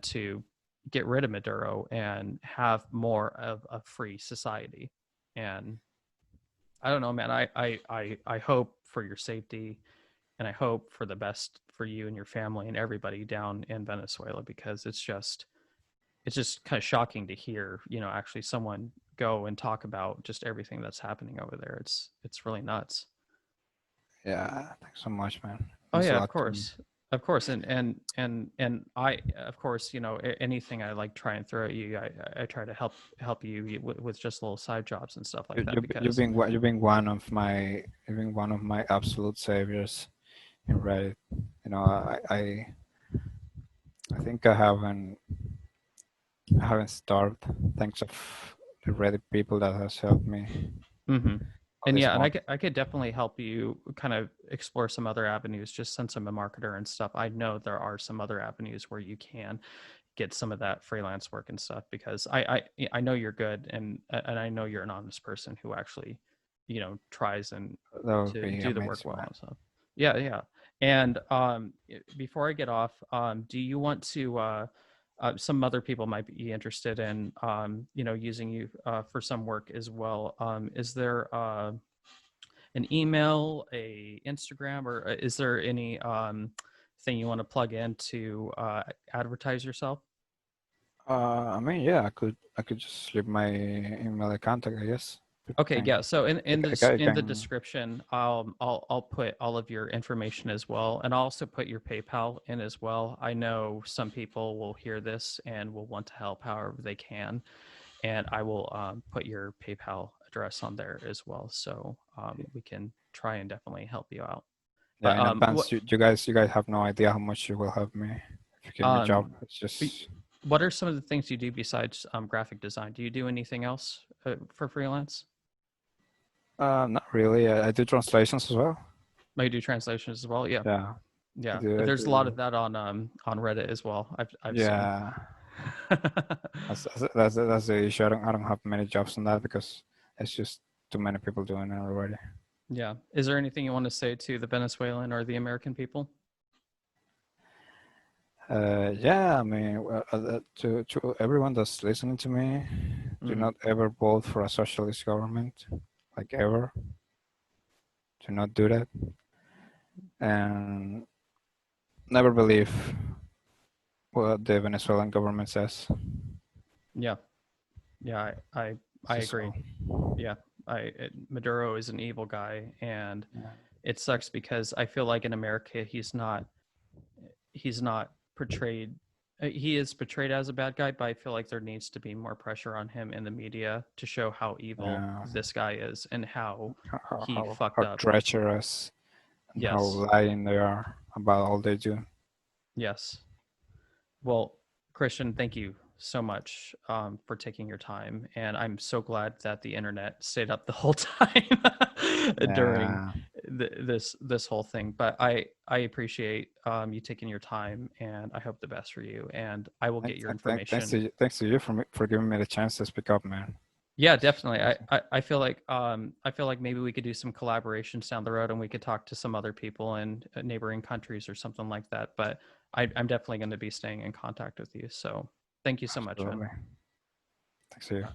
to get rid of Maduro and have more of a free society. And I don't know, man. I hope for your safety, and I hope for the best for you and your family and everybody down in Venezuela, because it's just kind of shocking to hear, actually someone go and talk about just everything that's happening over there. It's really nuts. yeah. Thanks so much, man. Oh Means a yeah, lot to me. of course, and I, of course, anything I like try and throw at you, I try to help you with just little side jobs and stuff like that, You've because been you've been one of my absolute saviors in Reddit. You know, I think I haven't starved thanks of the Reddit people that has helped me hmm. all And this yeah, and month. I could definitely help you kind of explore some other avenues. Just since I'm a marketer and stuff, I know there are some other avenues where you can get some of that freelance work and stuff, because I know you're good, and I know you're an honest person who actually tries and That would to be do the work amazing, well man. and stuff. Yeah. And before I get off, do you want to? Some other people might be interested in, using you for some work as well. Is there an email, a Instagram, or is there any thing you want to plug in to advertise yourself? I mean, yeah, I could just leave my email contact, I guess. People Okay, yeah. can, So I in the can, description, I'll put all of your information as well, and I'll also put your PayPal in as well. I know some people will hear this and will want to help however they can, and I will put your PayPal address on there as well, so we can try and definitely help you out. yeah, But in advance. You guys have no idea how much you will help me if you give me a job. um, It's be- just what are some of the things you do besides graphic design? Do you do anything else for freelance? not really. I do translations as well. Oh, you do translations as well? Yeah. Yeah, I Yeah, do. I there's a lot of do. that on Reddit as well. I've seen. Yeah, that's the issue. I don't have many jobs on that because it's just too many people doing it already. Yeah. Is there anything you want to say to the Venezuelan or the American people? Yeah, I mean, well, to everyone that's listening to me, do Mm, not ever vote for a socialist government, like ever. Do not do that, and never believe what the Venezuelan government says. yeah. Yeah. I This is agree. all. Yeah. Maduro is an evil guy, and Yeah. it sucks because I feel like in America he's not portrayed. He is portrayed as a bad guy, but I feel like there needs to be more pressure on him in the media to show how evil Yeah. this guy is and how How, he how, fucked how up. treacherous and how Yes. lying they are about all they do. Yes. Well, Christian, thank you so much for taking your time, and I'm so glad that the internet stayed up the whole time during Yeah. this whole thing. But I appreciate you taking your time, and I hope the best for you. And I will get your Thanks information. to you, for giving me the chance to speak up, man. Yeah, It's definitely. awesome. I feel like maybe we could do some collaborations down the road, and we could talk to some other people in neighboring countries or something like that. But I'm definitely going to be staying in contact with you. So thank you so much, man. Absolutely. Thanks to you.